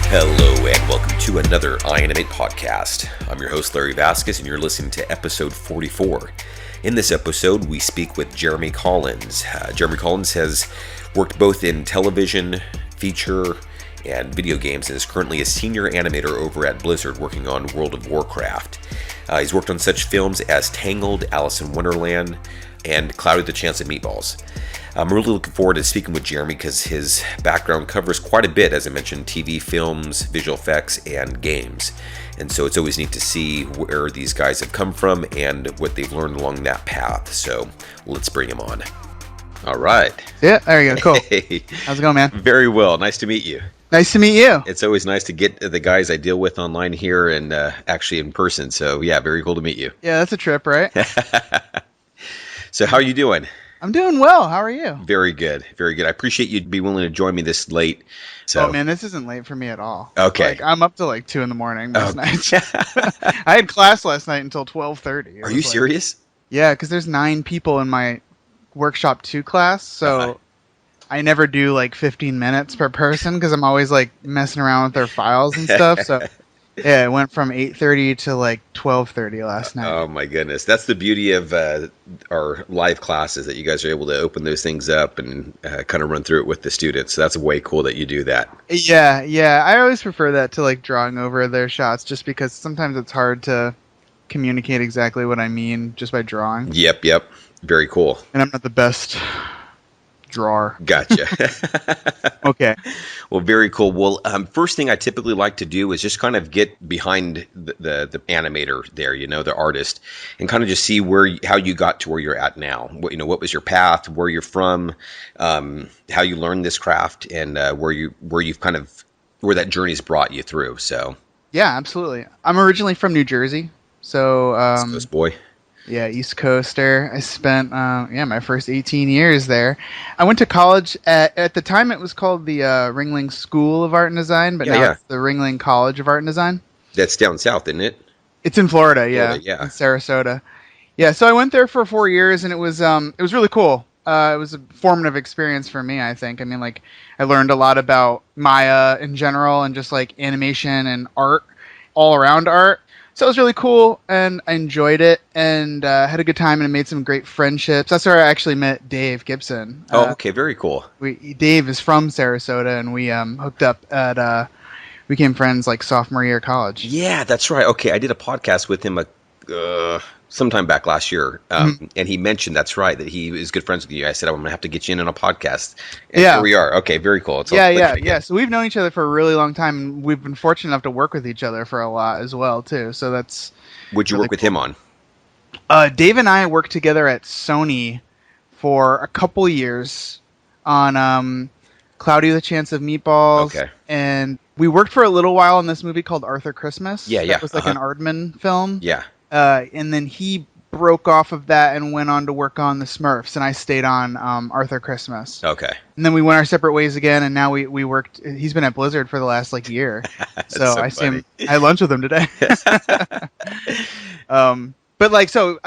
Hello and welcome to another iAnimate podcast. I'm your host Larry Vasquez and you're listening to episode 44. In this episode, we speak with Jeremy Collins. Jeremy Collins has worked both in television, feature, and video games and is currently a senior animator over at Blizzard working on World of Warcraft. He's worked on such films as Tangled, Alice in Wonderland, and Cloudy with a Chance of Meatballs. I'm really looking forward to speaking with Jeremy because his background covers quite a bit, as I mentioned, TV, films, visual effects, and games. And so it's always neat to see where these guys have come from and what they've learned along that path. So let's bring him on. All right. Yeah, there you go. Cool. Hey. How's it going, man? Very well. Nice to meet you. Nice to meet you. It's always nice to get the guys I deal with online here and actually in person. So yeah, very cool to meet you. Yeah, that's a trip, right? So how are you doing? I'm doing well. How are you? Very good. Very good. I appreciate you being willing to join me this late. So. Oh, man, this isn't late for me at all. Okay. Like, I'm up to like 2 a.m. most nights. I had class last night until 12:30. Are you serious? Yeah, because there's 9 people in my Workshop 2 class, so I never do like 15 minutes per person because I'm always like messing around with their files and stuff. So yeah, it went from 8:30 to like 12:30 last night. Oh my goodness. That's the beauty of our live classes, that you guys are able to open those things up and kind of run through it with the students. So that's way cool that you do that. Yeah. I always prefer that to like drawing over their shots just because sometimes it's hard to communicate exactly what I mean just by drawing. Yep. Very cool. And I'm not the best drawer. Gotcha. Okay. Well, very cool. Well, first thing I typically like to do is just kind of get behind the animator there, the artist, and kind of just see how you got to where you're at now. What was your path, where you're from, how you learned this craft, and where that journey's brought you through. So. Yeah, absolutely. I'm originally from New Jersey, so East Coast boy. Yeah, East Coaster. I spent my first 18 years there. I went to college at the time it was called the Ringling School of Art and Design, but now it's the Ringling College of Art and Design. That's down south, isn't it? It's in Florida, yeah. In Sarasota. Yeah, so I went there for 4 years and it was really cool. It was a formative experience for me, I think. I mean, like, I learned a lot about Maya in general and just like animation and art, all around art. So it was really cool, and I enjoyed it, and had a good time, and made some great friendships. That's where I actually met Dave Gibson. Okay, very cool. Dave is from Sarasota, and we hooked up at became friends like sophomore year of college. Yeah, that's right. Okay, I did a podcast with him sometime back last year, and he mentioned, that's right, that he is good friends with you. I said, I'm going to have to get you in on a podcast. And here we are. Okay, very cool. Yeah. So we've known each other for a really long time, and we've been fortunate enough to work with each other for a lot as well, too. So that's... What'd you work with him on? Dave and I worked together at Sony for a couple years on Cloudy with a Chance of Meatballs. Okay. And we worked for a little while on this movie called Arthur Christmas. Yeah. It was like an Aardman film. Yeah. And then he broke off of that and went on to work on the Smurfs, and I stayed on Arthur Christmas. Okay. And then we went our separate ways again, and now we worked. He's been at Blizzard for the last like year, so I see him. I had lunch with him today. But like so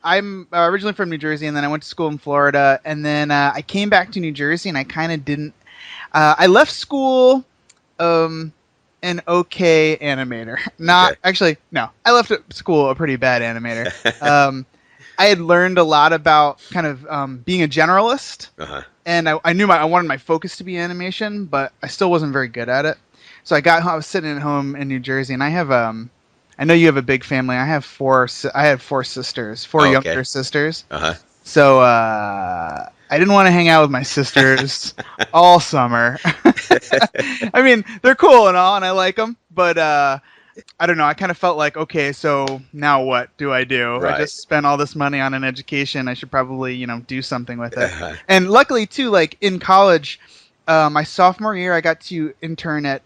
I'm originally from New Jersey, and then I went to school in Florida, and then I came back to New Jersey, and I kind of didn't. I left school. An okay animator. Actually, no. I left school a pretty bad animator. I had learned a lot about kind of being a generalist, and I knew I wanted my focus to be animation, but I still wasn't very good at it. So I was sitting at home in New Jersey, and I have I know you have a big family. I have 4 sisters, 4 younger sisters. So I didn't want to hang out with my sisters all summer. I mean, they're cool and all, and I like them, but I don't know. I kind of felt like, okay, so now what do I do? Right. I just spent all this money on an education. I should probably, do something with it. And luckily, too, like in college, my sophomore year, I got to intern at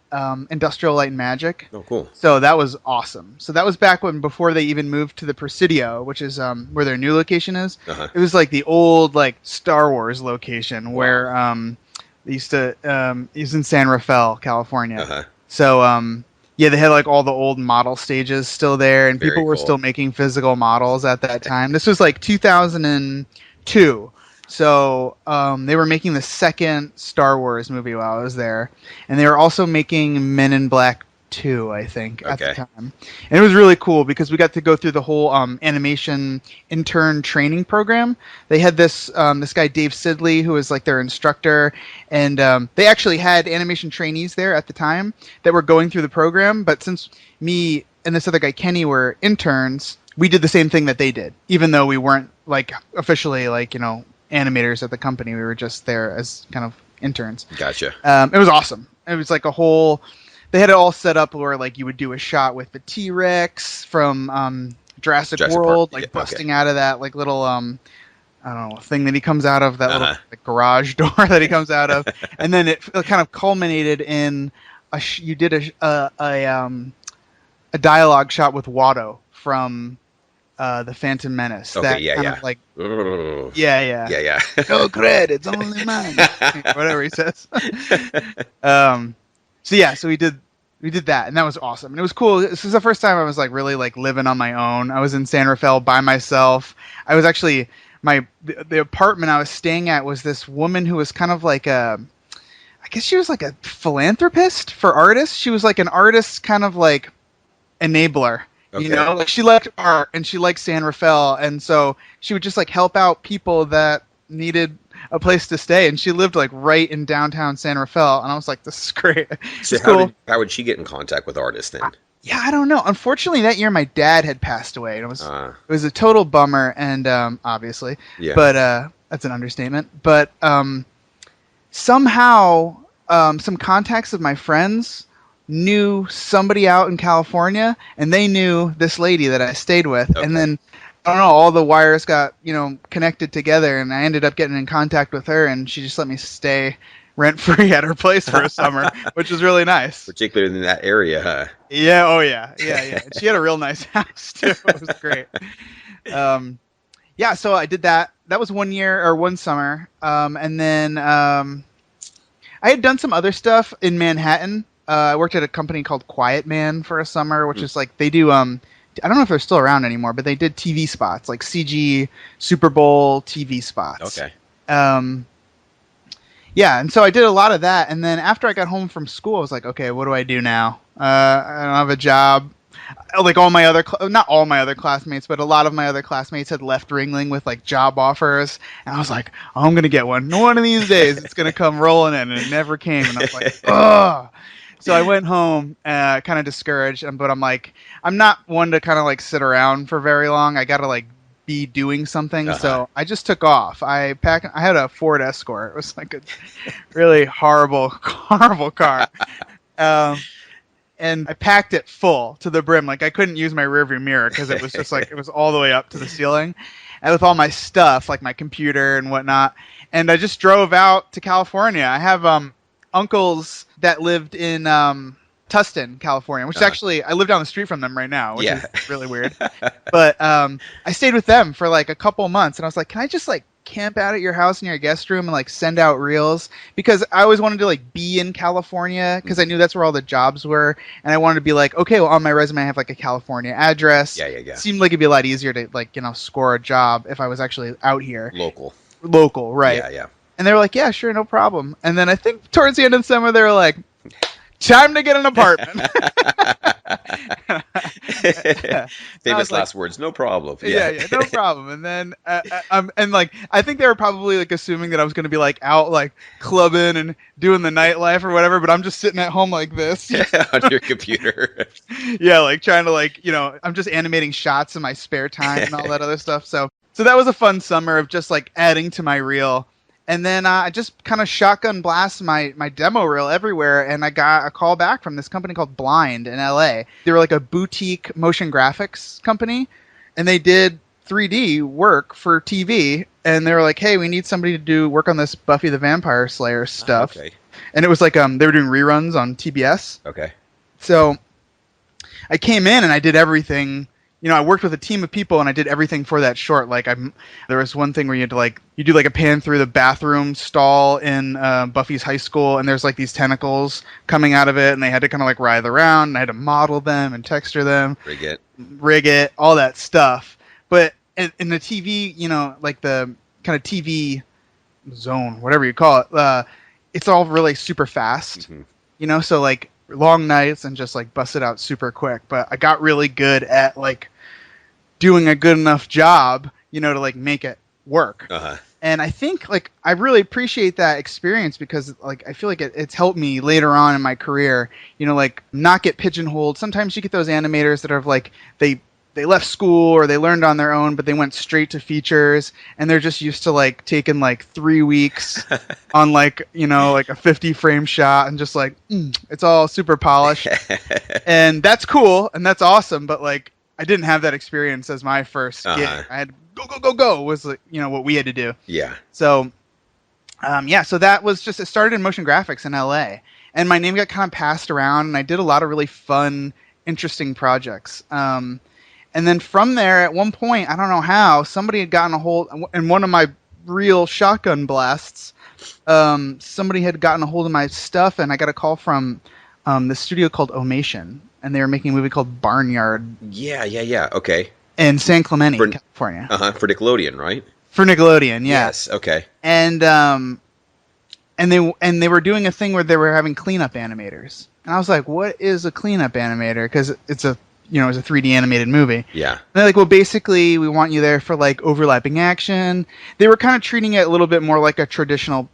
Industrial Light and Magic. Oh, cool. So that was awesome. So that was back before they even moved to the Presidio, which is where their new location is. It was like the old like Star Wars location where they used to. It was in San Rafael, California. So they had like all the old model stages still there, and people were still making physical models at that time. This was like 2002. So they were making the second Star Wars movie while I was there, and they were also making Men in Black 2, I think, at the Okay. time. And it was really cool because we got to go through the whole animation intern training program. They had this guy Dave Sidley who was like their instructor, and they actually had animation trainees there at the time that were going through the program. But since me and this other guy Kenny were interns, we did the same thing that they did, even though we weren't like officially like animators at the company. We were just there as kind of interns. Gotcha. It was awesome. It was like a whole. They had it all set up where like you would do a shot with the T-Rex from Jurassic World, Park. like busting out of that like little I don't know, thing that he comes out of, that little like, garage door that he comes out of, and then it kind of culminated in you did a dialogue shot with Watto from the Phantom Menace. Okay, that yeah, kind yeah. of like Ugh. yeah. Yeah. No credits, only mine. Whatever he says. So we did that, and that was awesome. And it was cool. This was the first time I was like really like living on my own. I was in San Rafael by myself. I was actually the apartment I was staying at was this woman who was kind of like I guess she was like a philanthropist for artists. She was like an artist kind of like enabler. Okay. Like she liked art and she liked San Rafael, and so she would just like help out people that needed a place to stay, and she lived like right in downtown San Rafael, and I was like, this is great. So it's cool. how would she get in contact with artists then? Yeah, I don't know. Unfortunately, that year my dad had passed away, and it was a total bummer, and obviously, yeah. But that's an understatement. But somehow, some contacts of my friends knew somebody out in California, and they knew this lady that I stayed with, Okay. and then I don't know, all the wires got connected together, and I ended up getting in contact with her, and she just let me stay rent free at her place for a summer, which was really nice. Particularly in that area, huh? Yeah. Oh yeah. She had a real nice house too. It was great. Yeah. So I did that. That was 1 year or one summer, and then I had done some other stuff in Manhattan. I worked at a company called Quiet Man for a summer, which is like they do. I don't know if they're still around anymore, but they did TV spots, like CG Super Bowl TV spots. Okay. Yeah, and so I did a lot of that, and then after I got home from school, I was like, okay, what do I do now? I don't have a job. Like not all my other classmates, but a lot of my other classmates had left Ringling with like job offers, and I was like, oh, I'm gonna get one. One of these days, it's gonna come rolling in, and it never came, and I was like, ugh. So I went home, kind of discouraged, but I'm like, I'm not one to kind of like sit around for very long. I gotta like be doing something. So I just took off. I had a Ford Escort. It was like a really horrible car. And I packed it full to the brim. Like I couldn't use my rearview mirror because it was just like, it was all the way up to the ceiling, and with all my stuff, like my computer and whatnot. And I just drove out to California. I have uncles that lived in Tustin, California, which is actually, I live down the street from them right now, which is really weird. But I stayed with them for like a couple months, and I was like, can I just like camp out at your house in your guest room and like send out reels? Because I always wanted to like be in California because I knew that's where all the jobs were, and I wanted to be like, okay, well on my resume I have like a California address. Yeah. It seemed like it'd be a lot easier to like score a job if I was actually out here. Local, right? Yeah. And they were like, yeah, sure, no problem. And then I think towards the end of the summer, they were like, time to get an apartment. Famous last words, no problem. Yeah, no problem. And then, and like, I think they were probably like assuming that I was going to be like out like clubbing and doing the nightlife or whatever, but I'm just sitting at home like this. On your computer. Yeah, like trying to like, I'm just animating shots in my spare time and all that other stuff. So that was a fun summer of just like adding to my reel. And then I just kind of shotgun blast my demo reel everywhere, and I got a call back from this company called Blind in LA. They were like a boutique motion graphics company, and they did 3D work for TV, and they were like, hey, we need somebody to do work on this Buffy the Vampire Slayer stuff. Okay. And it was like they were doing reruns on TBS. Okay. So I came in and I did everything. I worked with a team of people and I did everything for that short. Like there was one thing where you had to you do like a pan through the bathroom stall in Buffy's high school, and there's like these tentacles coming out of it, and they had to kind of like writhe around, and I had to model them and texture them, rig it, all that stuff. But in the TV, like the kind of TV zone, whatever you call it. It's all really super fast, so like long nights and just like bust it out super quick. But I got really good at like doing a good enough job, to like make it work. And I think like I really appreciate that experience because like I feel like it's helped me later on in my career, like not get pigeonholed. Sometimes you get those animators that are like they left school or they learned on their own, but they went straight to features and they're just used to like taking like 3 weeks on like, like a 50 frame shot and just like, it's all super polished. And that's cool and that's awesome. But like, I didn't have that experience as my first gig. I had go was like, what we had to do. Yeah. So, so that was just, it started in motion graphics in LA and my name got kind of passed around and I did a lot of really fun, interesting projects. And then from there, at one point, I don't know how, somebody had gotten a hold, in one of my real shotgun blasts, somebody had gotten a hold of my stuff, and I got a call from this studio called Omation, and they were making a movie called Barnyard. Yeah. Okay. In San Clemente, California. For Nickelodeon, right? For Nickelodeon, yeah. Yes. Okay. And they were doing a thing where they were having cleanup animators, and I was like, "What is a cleanup animator?" Because it's a it was a 3D animated movie. Yeah. And they're like, well, basically, we want you there for like overlapping action. They were kind of treating it a little bit more like a traditional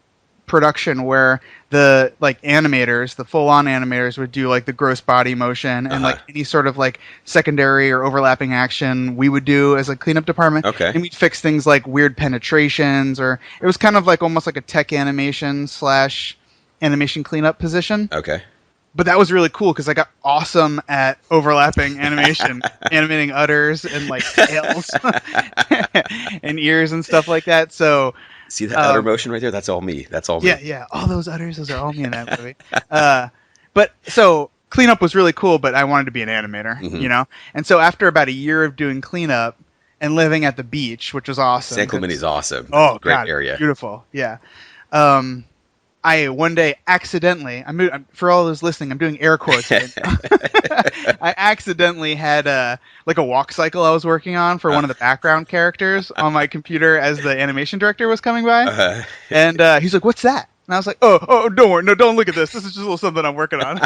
production where the like animators, the full-on animators would do like the gross body motion and like any sort of like secondary or overlapping action we would do as a cleanup department. Okay. And we'd fix things like weird penetrations, or it was kind of like almost like a tech animation / animation cleanup position. Okay. But that was really cool because I got awesome at overlapping animation, animating udders and like tails and ears and stuff like that. So see that udder motion right there? That's all me. That's all me. Yeah. All those udders, those are all me in that movie. But so cleanup was really cool, but I wanted to be an animator, And so after about a year of doing cleanup and living at the beach, which was awesome. San Clemente is awesome. Oh, great God, area. Beautiful. Yeah. I one day accidentally, for all those listening, I'm doing air quotes right now. I accidentally had like a walk cycle I was working on for one of the background characters on my computer as the animation director was coming by. And he's like, "What's that?" And I was like, oh, don't worry. No, don't look at this. This is just a little something I'm working on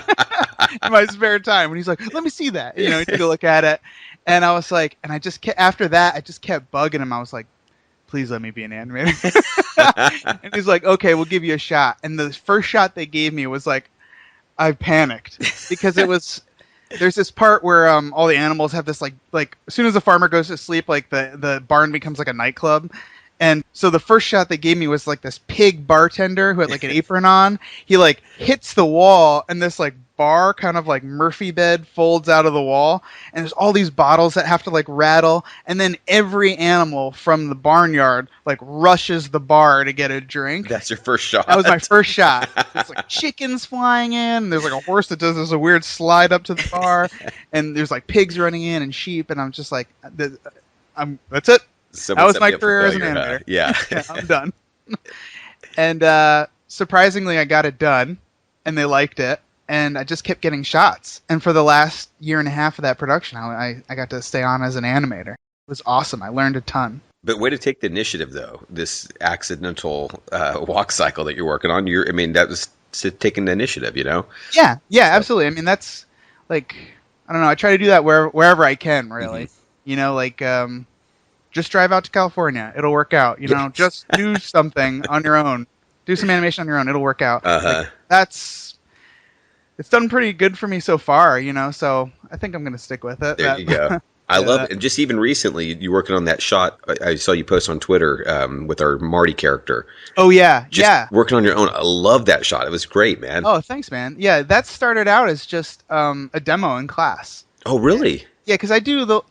in my spare time. And he's like, let me see that. He took a look at it. And I was like, and I just kept, after that, I just kept bugging him. I was like, please let me be an animator. And he's like, okay, we'll give you a shot. And the first shot they gave me was like, I panicked because there's this part where all the animals have this like as soon as the farmer goes to sleep, like the barn becomes like a nightclub. And so the first shot they gave me was like this pig bartender who had like an apron on. He like hits the wall and this like bar kind of like Murphy bed folds out of the wall. And there's all these bottles that have to like rattle. And then every animal from the barnyard like rushes the bar to get a drink. That's your first shot. That was my first shot. There's like chickens flying in. There's like a horse that does a weird slide up to the bar. And there's like pigs running in and sheep. And I'm just like, that's it. That was my career as an animator. Yeah. I'm done. And surprisingly, I got it done, and they liked it, and I just kept getting shots. And for the last year and a half of that production, I got to stay on as an animator. It was awesome. I learned a ton. But way to take the initiative, though. This accidental walk cycle that you're working on. That was taking the initiative, Yeah, absolutely. I mean, that's like, I don't know. I try to do that wherever I can, really. Mm-hmm. Just drive out to California. It'll work out. Just do something on your own. Do some animation on your own. It'll work out. It's done pretty good for me so far, so I think I'm going to stick with it. There you go. I love it. And just even recently, you working on that shot. I saw you post on Twitter with our Marty character. Oh, yeah. Yeah. Working on your own. I love that shot. It was great, man. Oh, thanks, man. Yeah, that started out as just a demo in class. Oh, really? Yeah, because I do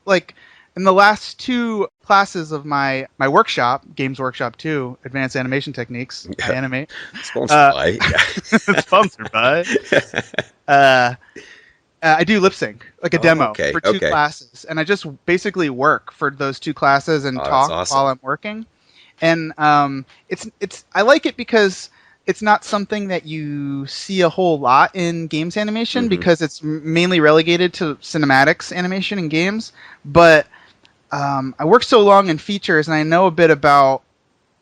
in the last 2 classes of my workshop, Games Workshop 2, Advanced Animation Techniques, I animate. Sponsored by. Sponsored by. I do lip sync, like a demo for 2 classes. And I just basically work for those 2 classes and talk while I'm working. And I like it because it's not something that you see a whole lot in games animation because it's mainly relegated to cinematics animation in games. But I work so long in features and I know a bit about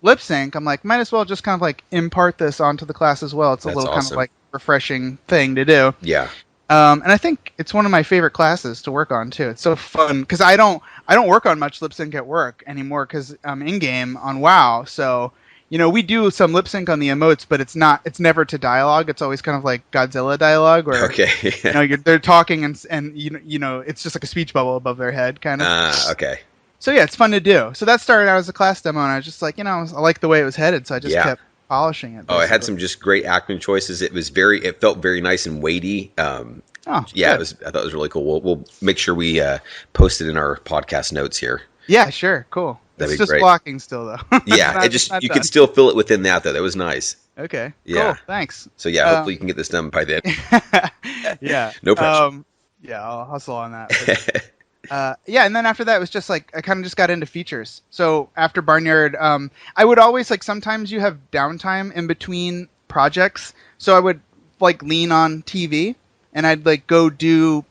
lip sync, I'm like, might as well just kind of like impart this onto the class as well. It's a That's little kind of awesome. like refreshing thing to do. Yeah. And I think it's one of my favorite classes to work on too. It's so fun because I don't work on much lip sync at work anymore because I'm in game on WoW. So we do some lip sync on the emotes, but it's never to dialogue. It's always kind of like Godzilla dialogue, where Okay. they're talking and it's just like a speech bubble above their head kind of. Okay. So yeah, it's fun to do. So that started out as a class demo, and I was just like, I like the way it was headed, so I just kept polishing it. Oh, it had some just great acting choices. It felt very nice and weighty. Yeah, I thought it was really cool. We'll make sure we post it in our podcast notes here. Yeah, sure, cool. It's just blocking still though. Yeah, you can still feel it within that though. That was nice. Okay. Yeah. Cool. Thanks. So yeah, hopefully you can get this done by then. Yeah. No pressure. Yeah, I'll hustle on that. Yeah, and then after that it was just like I kind of just got into features. So after Barnyard, I would always like sometimes you have downtime in between projects, so I would like lean on TV and I'd like go do.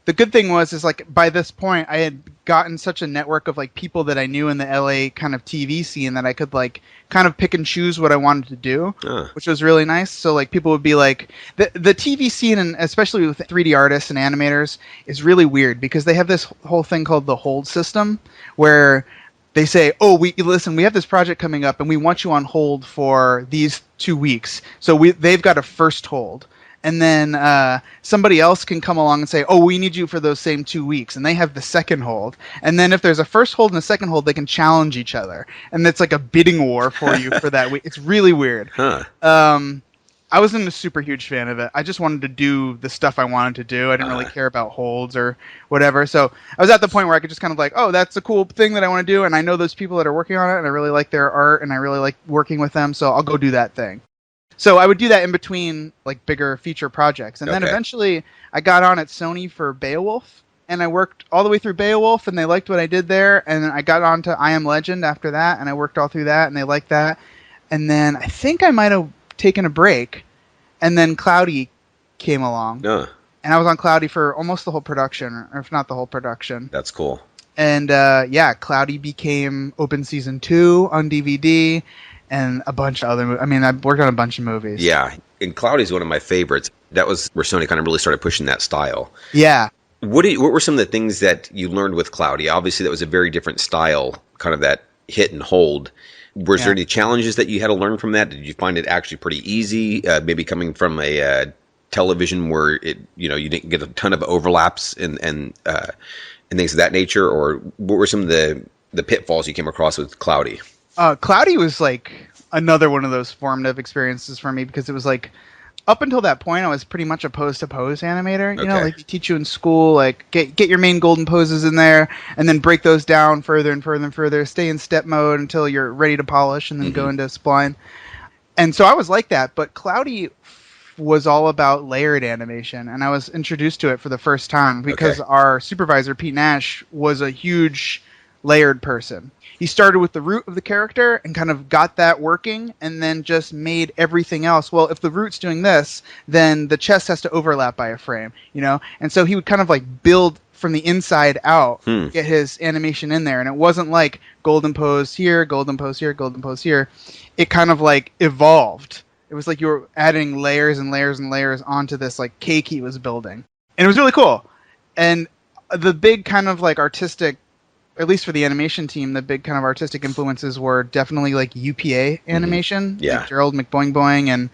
The good thing is like by this point I had gotten such a network of like people that I knew in the LA kind of TV scene that I could like kind of pick and choose what I wanted to do, which was really nice. So like people would be like the TV scene, and especially with 3D artists and animators, is really weird because they have this whole thing called the hold system where they say, oh, we have this project coming up and we want you on hold for these 2 weeks. So they've got a first hold. And then somebody else can come along and say, oh, we need you for those same 2 weeks. And they have the second hold. And then if there's a first hold and a second hold, they can challenge each other. And it's like a bidding war for you for that week. It's really weird. Huh. I wasn't a super huge fan of it. I just wanted to do the stuff I wanted to do. I didn't really care about holds or whatever. So I was at the point where I could just kind of like, oh, that's a cool thing that I want to do. And I know those people that are working on it. And I really like their art. And I really like working with them. So I'll go do that thing. So I would do that in between like bigger feature projects. And then eventually I got on at Sony for Beowulf, and I worked all the way through Beowulf, and they liked what I did there. And then I got on to I Am Legend after that, and I worked all through that, and they liked that. And then I think I might have taken a break, and then Cloudy came along. And I was on Cloudy for almost the whole production, or if not the whole production. That's cool. And Cloudy became Open Season 2 on DVD. And a bunch of other movies. I mean, I worked on a bunch of movies. Yeah, and Cloudy is one of my favorites. That was where Sony kind of really started pushing that style. Yeah. What were some of the things that you learned with Cloudy? Obviously, that was a very different style, kind of that hit and hold. Was there any challenges that you had to learn from that? Did you find it actually pretty easy? Maybe coming from a television where you didn't get a ton of overlaps and things of that nature, or what were some of the pitfalls you came across with Cloudy? Cloudy was like another one of those formative experiences for me because it was like up until that point I was pretty much a pose to pose animator. You know, like they teach you in school, like get your main golden poses in there and then break those down further and further and further. Stay in step mode until you're ready to polish and then go into spline. And so I was like that, but Cloudy was all about layered animation, and I was introduced to it for the first time because our supervisor Pete Nash was a huge layered person. He started with the root of the character and kind of got that working and then just made everything else. Well, if the root's doing this, then the chest has to overlap by a frame, And so he would kind of like build from the inside out, get his animation in there. And it wasn't like golden pose here, golden pose here, golden pose here. It kind of like evolved. It was like you were adding layers and layers and layers onto this like cake he was building. And it was really cool. And the big kind of like artistic, at least for the animation team, the big kind of artistic influences were definitely like UPA animation, like Gerald McBoing Boing and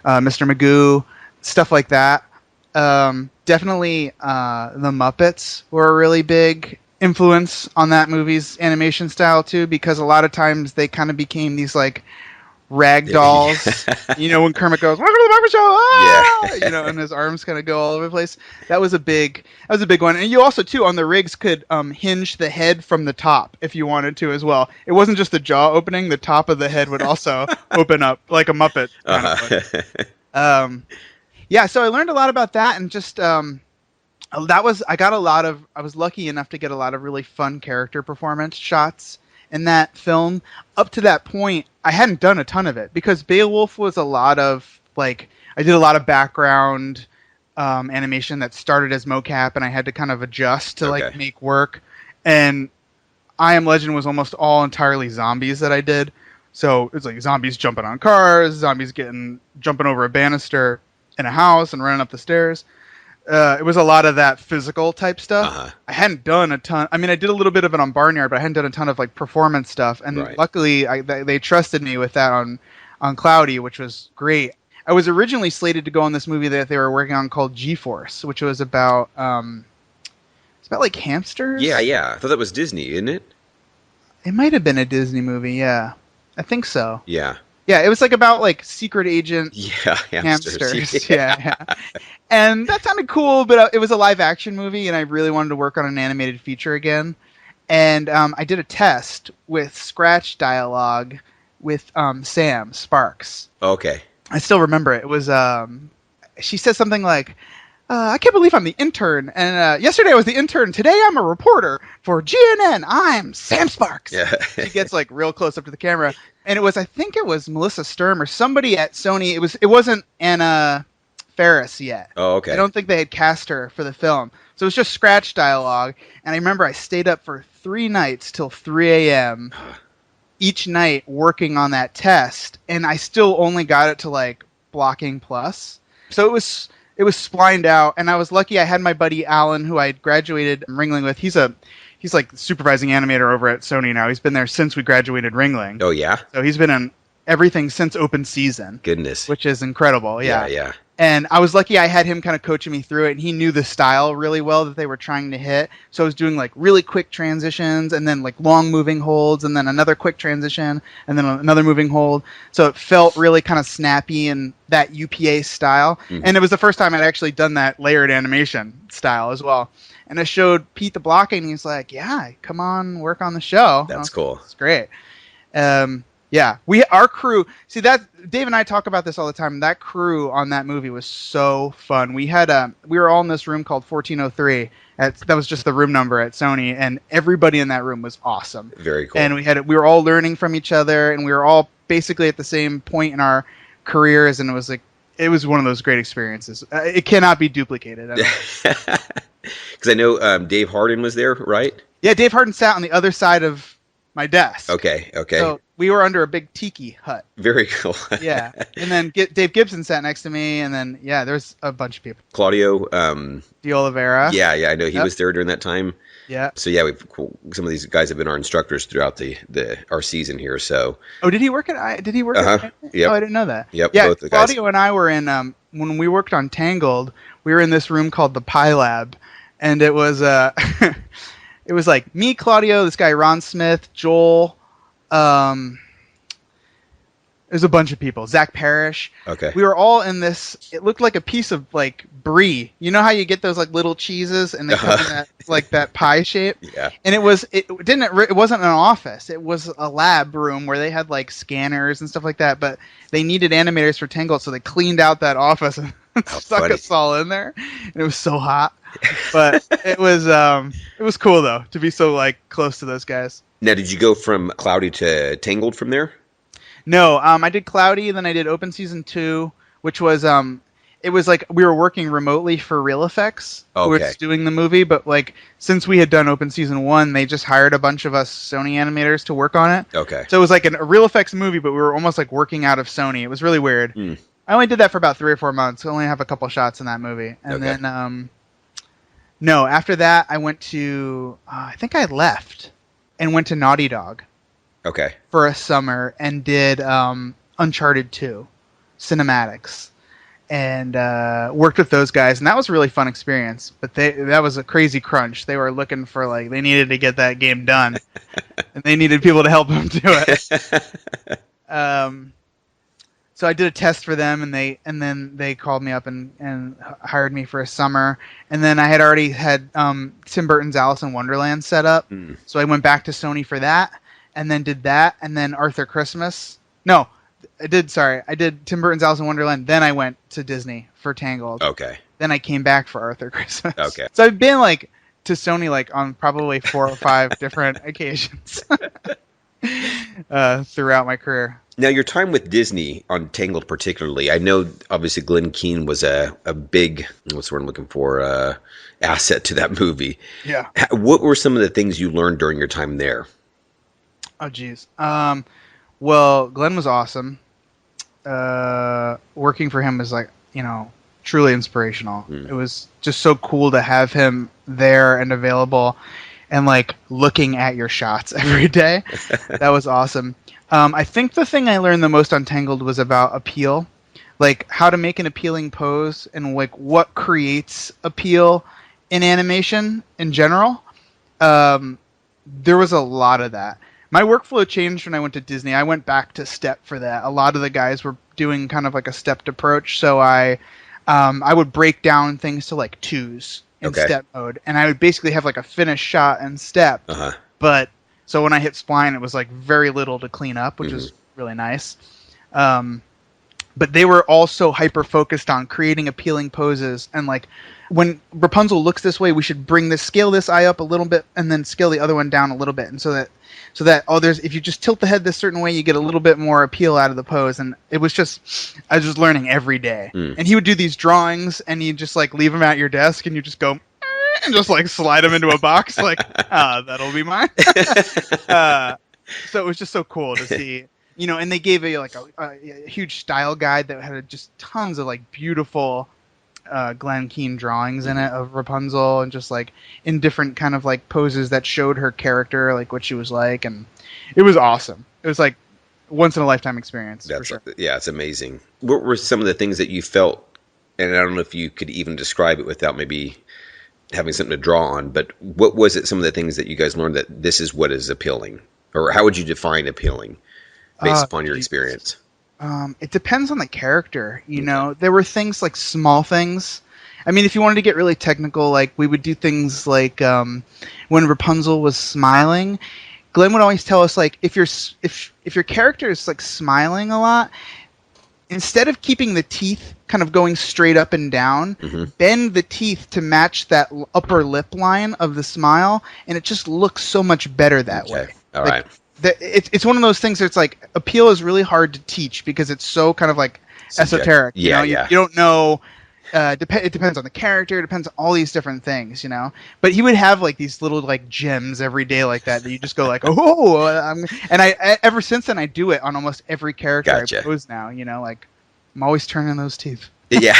Mr. Magoo, stuff like that. Definitely the Muppets were a really big influence on that movie's animation style too, because a lot of times they kind of became these like rag dolls, when Kermit goes, "Welcome to the barber show," and his arms kind of go all over the place. That was a big one. And you also too on the rigs could hinge the head from the top if you wanted to as well. It wasn't just the jaw opening; the top of the head would also open up like a Muppet. So I learned a lot about that, and just I was lucky enough to get a lot of really fun character performance shots in that film. Up to that point, I hadn't done a ton of it because Beowulf was a lot of like I did a lot of background animation that started as mocap, and I had to kind of adjust to like make work. And I Am Legend was almost all entirely zombies that I did. So it's like zombies jumping on cars, zombies jumping over a banister in a house and running up the stairs. It was a lot of that physical type stuff. Uh-huh. I hadn't done a ton. I mean, I did a little bit of it on Barnyard, but I hadn't done a ton of like performance stuff. And Right. luckily, they trusted me with that on Cloudy, which was great. I was originally slated to go on this movie that they were working on called G-Force, which was about it's about like hamsters. Yeah, yeah. I thought that was Disney, isn't it? It might have been a Disney movie. Yeah, I think so. Yeah. Yeah, it was like about like secret agent Yeah, hamsters. Yeah. And that sounded cool, but it was a live action movie, and I really wanted to work on an animated feature again. And I did a test with scratch dialogue with Sam Sparks. Okay. I still remember it. It was she said something like, I can't believe I'm the intern, and yesterday I was the intern. Today I'm a reporter for GNN. I'm Sam Sparks. Yeah. She gets like real close up to the camera, and I think it was Melissa Sturm or somebody at Sony. It wasn't Anna Faris yet. Oh, okay. I don't think they had cast her for the film, so it was just scratch dialogue. And I remember I stayed up for 3 nights till 3 a.m. each night working on that test, and I still only got it to like blocking plus. So it was splined out, and I was lucky I had my buddy Alan, who I had graduated Ringling with. He's like supervising animator over at Sony now. He's been there since we graduated Ringling. Oh, yeah? So he's been in everything since open season. Goodness. Which is incredible, yeah. Yeah. And I was lucky I had him kind of coaching me through it, and he knew the style really well that they were trying to hit. So I was doing like really quick transitions, and then like long moving holds, and then another quick transition, and then another moving hold. So it felt really kind of snappy in that UPA style. Mm-hmm. And it was the first time I'd actually done that layered animation style as well. And I showed Pete the blocking, and he's like, yeah, come on, work on the show. That's cool. It's great. Yeah, our crew. See that Dave and I talk about this all the time. That crew on that movie was so fun. We were all in this room called 1403. That was just the room number at Sony, and everybody in that room was awesome. Very cool. And we were all learning from each other, and we were all basically at the same point in our careers, and it was one of those great experiences. It cannot be duplicated. Because I know Dave Hardin was there, right? Yeah, Dave Hardin sat on the other side of my desk. Okay. So we were under a big tiki hut. Very cool. Yeah, and then Dave Gibson sat next to me, and then there's a bunch of people. Claudio. De Oliveira. Yeah, I know he was there during that time. Yeah. So yeah, some of these guys have been our instructors throughout our season here. So. Oh, did he work at? Did he work at? Yep. Oh, I didn't know that. Yep. Yeah, both the guys. Claudio and I were in when we worked on Tangled. We were in this room called the Pi Lab, and it was it was like me, Claudio, this guy Ron Smith, Joel. There's a bunch of people. Zach Parrish. Okay. We were all in this. It looked like a piece of like brie. You know how you get those like little cheeses and they come in that like that pie shape. Yeah. And it wasn't an office. It was a lab room where they had like scanners and stuff like that. But they needed animators for Tangled, so they cleaned out that office and stuck us all in there. And it was so hot. But it was cool though to be so like close to those guys. Now, did you go from Cloudy to Tangled from there? No, I did Cloudy, and then I did Open Season 2, which was it was like we were working remotely for Real Effects, who was doing the movie, but like since we had done Open Season 1, they just hired a bunch of us Sony animators to work on it. Okay. So it was like a Real Effects movie, but we were almost like working out of Sony. It was really weird. I only did that for about 3 or 4 months. I only have a couple shots in that movie. And then no, after that I went to I think I left and went to Naughty Dog. Okay. For a summer and did Uncharted 2 cinematics and worked with those guys, and that was a really fun experience. But that was a crazy crunch. They were looking for they needed to get that game done, and they needed people to help them do it. So I did a test for them, and then they called me up and hired me for a summer. And then I had already had Tim Burton's Alice in Wonderland set up, so I went back to Sony for that. And then did that, and then Arthur Christmas. No, I did Tim Burton's Alice in Wonderland. Then I went to Disney for Tangled. Okay. Then I came back for Arthur Christmas. Okay. So I've been to Sony on probably 4 or 5 different occasions throughout my career. Now, your time with Disney on Tangled particularly, I know obviously Glenn Keane was a big, what's the word I'm looking for, asset to that movie. Yeah. What were some of the things you learned during your time there? Oh, geez. Well, Glenn was awesome. Working for him was like, truly inspirational. It was just so cool to have him there and available and like looking at your shots every day. That was awesome. I think the thing I learned the most on Tangled was about appeal, like how to make an appealing pose and like what creates appeal in animation in general. There was a lot of that. My workflow changed when I went to Disney. I went back to step for that. A lot of the guys were doing kind of like a stepped approach, so I would break down things to like twos in step mode, and I would basically have like a finished shot in step. But so when I hit spline, it was like very little to clean up, which was really nice. But they were also hyper focused on creating appealing poses, and like when Rapunzel looks this way, we should scale this eye up a little bit and then scale the other one down a little bit, and so that if you just tilt the head this certain way, you get a little bit more appeal out of the pose. And I was just learning every day. And he would do these drawings, and he'd just like leave them at your desk, and you just go and just like slide them into a box, like that'll be mine. So it was just so cool to see. And they gave a huge style guide that had just tons of like beautiful Glenn Keane drawings in it of Rapunzel, and just like in different kind of like poses that showed her character, like what she was like, and it was awesome. It was like once in a lifetime experience. For sure. Yeah, it's amazing. What were some of the things that you felt, and I don't know if you could even describe it without maybe having something to draw on, but what was it, some of the things that you guys learned that this is what is appealing, or how would you define appealing based upon your experience? It depends on the character, There were things like small things. I mean, if you wanted to get really technical, like we would do things like when Rapunzel was smiling, Glenn would always tell us like if your character is like smiling a lot, instead of keeping the teeth kind of going straight up and down, bend the teeth to match that upper lip line of the smile, and it just looks so much better that way. All right. It's one of those things that's like appeal is really hard to teach because it's so kind of like esoteric. You don't know. It depends on the character. It depends on all these different things, But he would have like these little like gems every day like that you just go like, and I ever since then I do it on almost every character I pose now. Like I'm always turning those teeth. Yeah.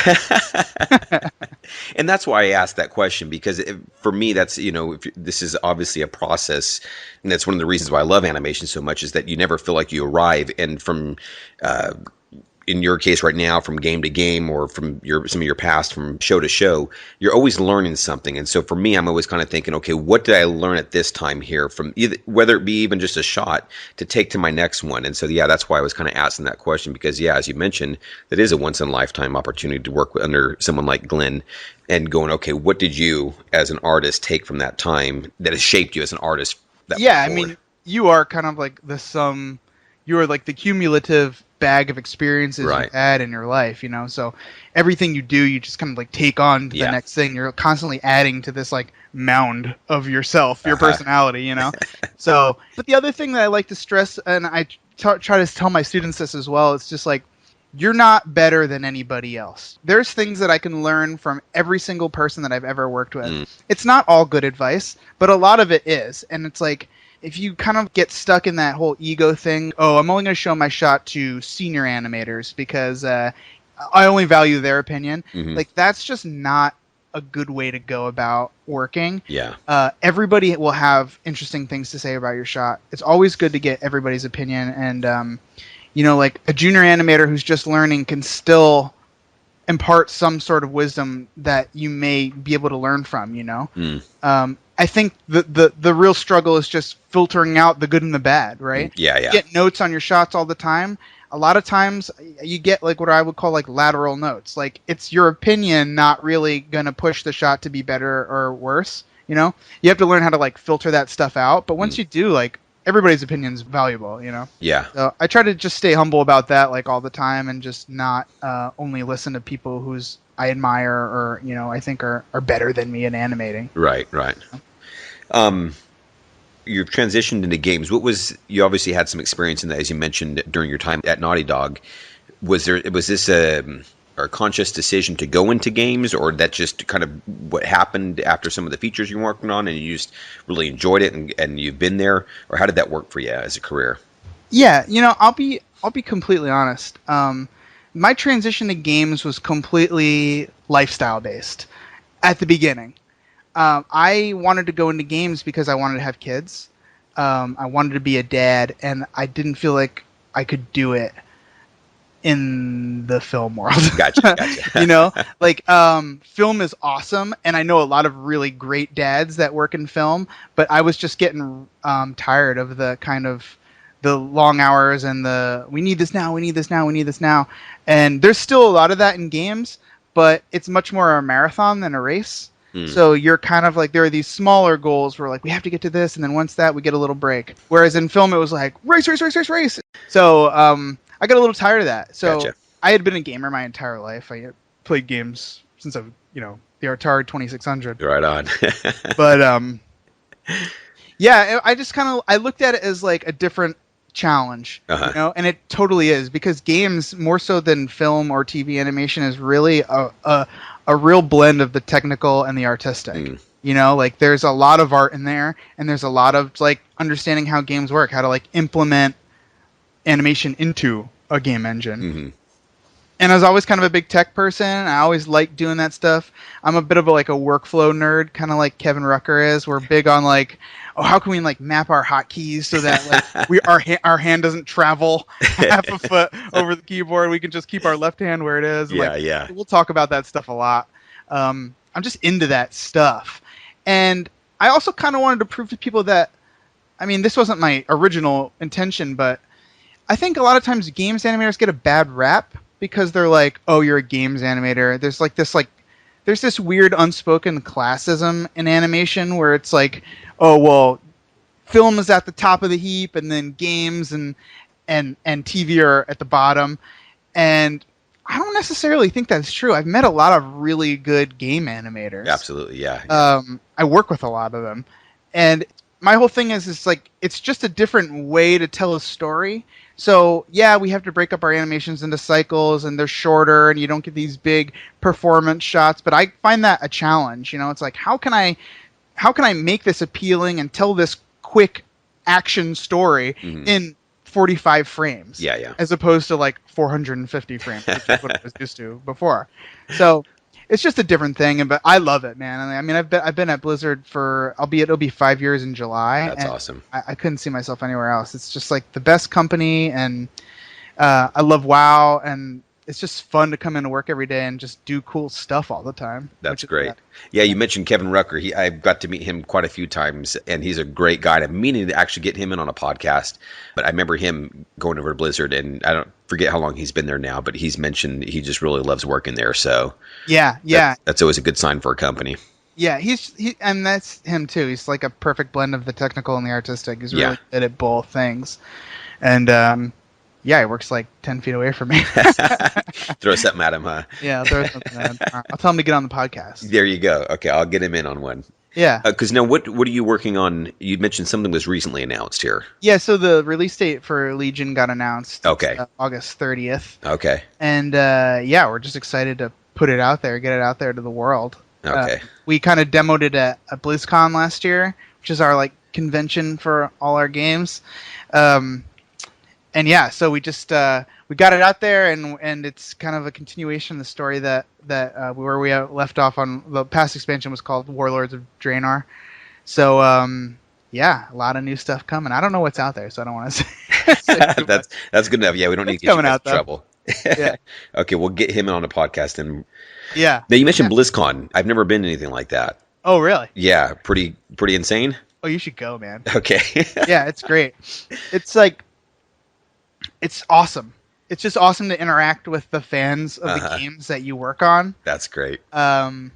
And that's why I asked that question, because for me, that's, this is obviously a process. And that's one of the reasons why I love animation so much, is that you never feel like you arrive. And from, in your case right now, from game to game, or from some of your past, from show to show, you're always learning something. And so for me, I'm always kind of thinking, okay, what did I learn at this time here, from either, whether it be even just a shot, to take to my next one? And so, that's why I was kind of asking that question, because, as you mentioned, that is a once in a lifetime opportunity to work under someone like Glenn, and going, okay, what did you as an artist take from that time that has shaped you as an artist? I mean, you are kind of like you are like the cumulative bag of experiences you've had in your life, so everything you do, you just kind of like take on to the next thing. You're constantly adding to this like mound of yourself, your personality, So, but the other thing that I like to stress, and I try to tell my students this as well, it's just like, you're not better than anybody else. There's things that I can learn from every single person that I've ever worked with. It's not all good advice, but a lot of it is. And it's like, if you kind of get stuck in that whole ego thing, I'm only going to show my shot to senior animators because I only value their opinion. Like, that's just not a good way to go about working. Everybody will have interesting things to say about your shot. It's always good to get everybody's opinion. And, like a junior animator who's just learning can still impart some sort of wisdom that you may be able to learn from, I think the real struggle is just filtering out the good and the bad, right? You get notes on your shots all the time. A lot of times you get like what I would call like lateral notes. Like, it's your opinion not really going to push the shot to be better or worse, You have to learn how to like filter that stuff out. But once you do, like, everybody's opinion is valuable, So I try to just stay humble about that, like, all the time, and just not only listen to people who's I admire or I think are better than me in animating. Right. You've transitioned into games. You obviously had some experience in that, as you mentioned, during your time at Naughty Dog. Was this a conscious decision to go into games, or that just kind of what happened after some of the features you're working on, and you just really enjoyed it and you've been there? Or how did that work for you as a career? Yeah, I'll be completely honest. My transition to games was completely lifestyle based at the beginning. I wanted to go into games because I wanted to have kids. I wanted to be a dad, and I didn't feel like I could do it in the film world. Gotcha, gotcha. Film is awesome, and I know a lot of really great dads that work in film, but I was just getting tired of the kind of the long hours and the we need this now, we need this now, we need this now. And there's still a lot of that in games, but it's much more a marathon than a race. So you're kind of like there are these smaller goals where like we have to get to this, and then once that we get a little break. Whereas in film it was like race, race, race, race, race. So I got a little tired of that. So Gotcha. I had been a gamer my entire life. I had played games since the Atari 2600. Right on. But yeah, I just kind of I looked at it as like a different challenge, and it totally is because games more so than film or TV animation is really a real blend of the technical and the artistic. Like there's a lot of art in there, and there's a lot of like understanding how games work, how to like implement animation into a game engine. And I was always kind of a big tech person. I always liked doing that stuff. I'm a bit of a workflow nerd, kind of like Kevin Rucker is. We're big on like, oh, how can we like map our hotkeys so that like our hand doesn't travel half a foot over the keyboard. We can just keep our left hand where it is. Yeah. We'll talk about that stuff a lot. I'm just into that stuff, and I also kind of wanted to prove to people that, I mean, this wasn't my original intention, but I think a lot of times games animators get a bad rap because they're like, oh, you're a games animator. There's this weird unspoken classism in animation where it's like, oh, well, film is at the top of the heap, and then games and TV are at the bottom. And I don't necessarily think that's true. I've met a lot of really good game animators. Absolutely, yeah. I work with a lot of them, and my whole thing is like it's just a different way to tell a story. So yeah, we have to break up our animations into cycles, and they're shorter, and you don't get these big performance shots. But I find that a challenge. It's like how can I make this appealing and tell this quick action story in 45 frames? Yeah. As opposed to like 450 frames, which is what I was used to before. So it's just a different thing, but I love it, man. I mean, I've been at Blizzard for, it'll be 5 years in July. That's awesome. I couldn't see myself anywhere else. It's just like the best company, and I love WoW, and it's just fun to come into work every day and just do cool stuff all the time. That's great. Yeah, you mentioned Kevin Rucker. I've got to meet him quite a few times, and he's a great guy. I'm meaning to actually get him in on a podcast, but I remember him going over to Blizzard, and I don't forget how long he's been there now, but he's mentioned he just really loves working there. So yeah, that's always a good sign for a company. Yeah, and that's him too. He's like a perfect blend of the technical and the artistic. He's really good at both things, and yeah, he works like 10 feet away from me. Throw something at him, huh? Yeah, I'll throw something at him. I'll tell him to get on the podcast. There you go. Okay, I'll get him in on one. Yeah. Because now, what are you working on? You mentioned something was recently announced here. Yeah, so the release date for Legion got announced. Okay. August 30th. Okay. And yeah, we're just excited to put it out there, get it out there to the world. Okay. We kind of demoed it at BlizzCon last year, which is our like convention for all our games. And yeah, so we just we got it out there, and it's kind of a continuation of the story that where we left off on the past expansion was called Warlords of Draenor. So yeah, a lot of new stuff coming. I don't know what's out there, so I don't want to say that's good enough. Yeah, we don't need to get you guys in trouble. Yeah. Okay, we'll get him on a podcast. And yeah. Now you mentioned BlizzCon. I've never been to anything like that. Oh, really? Yeah, pretty insane. Oh, you should go, man. Okay. Yeah, it's great. It's like, it's awesome. It's just awesome to interact with the fans of the games that you work on. That's great. And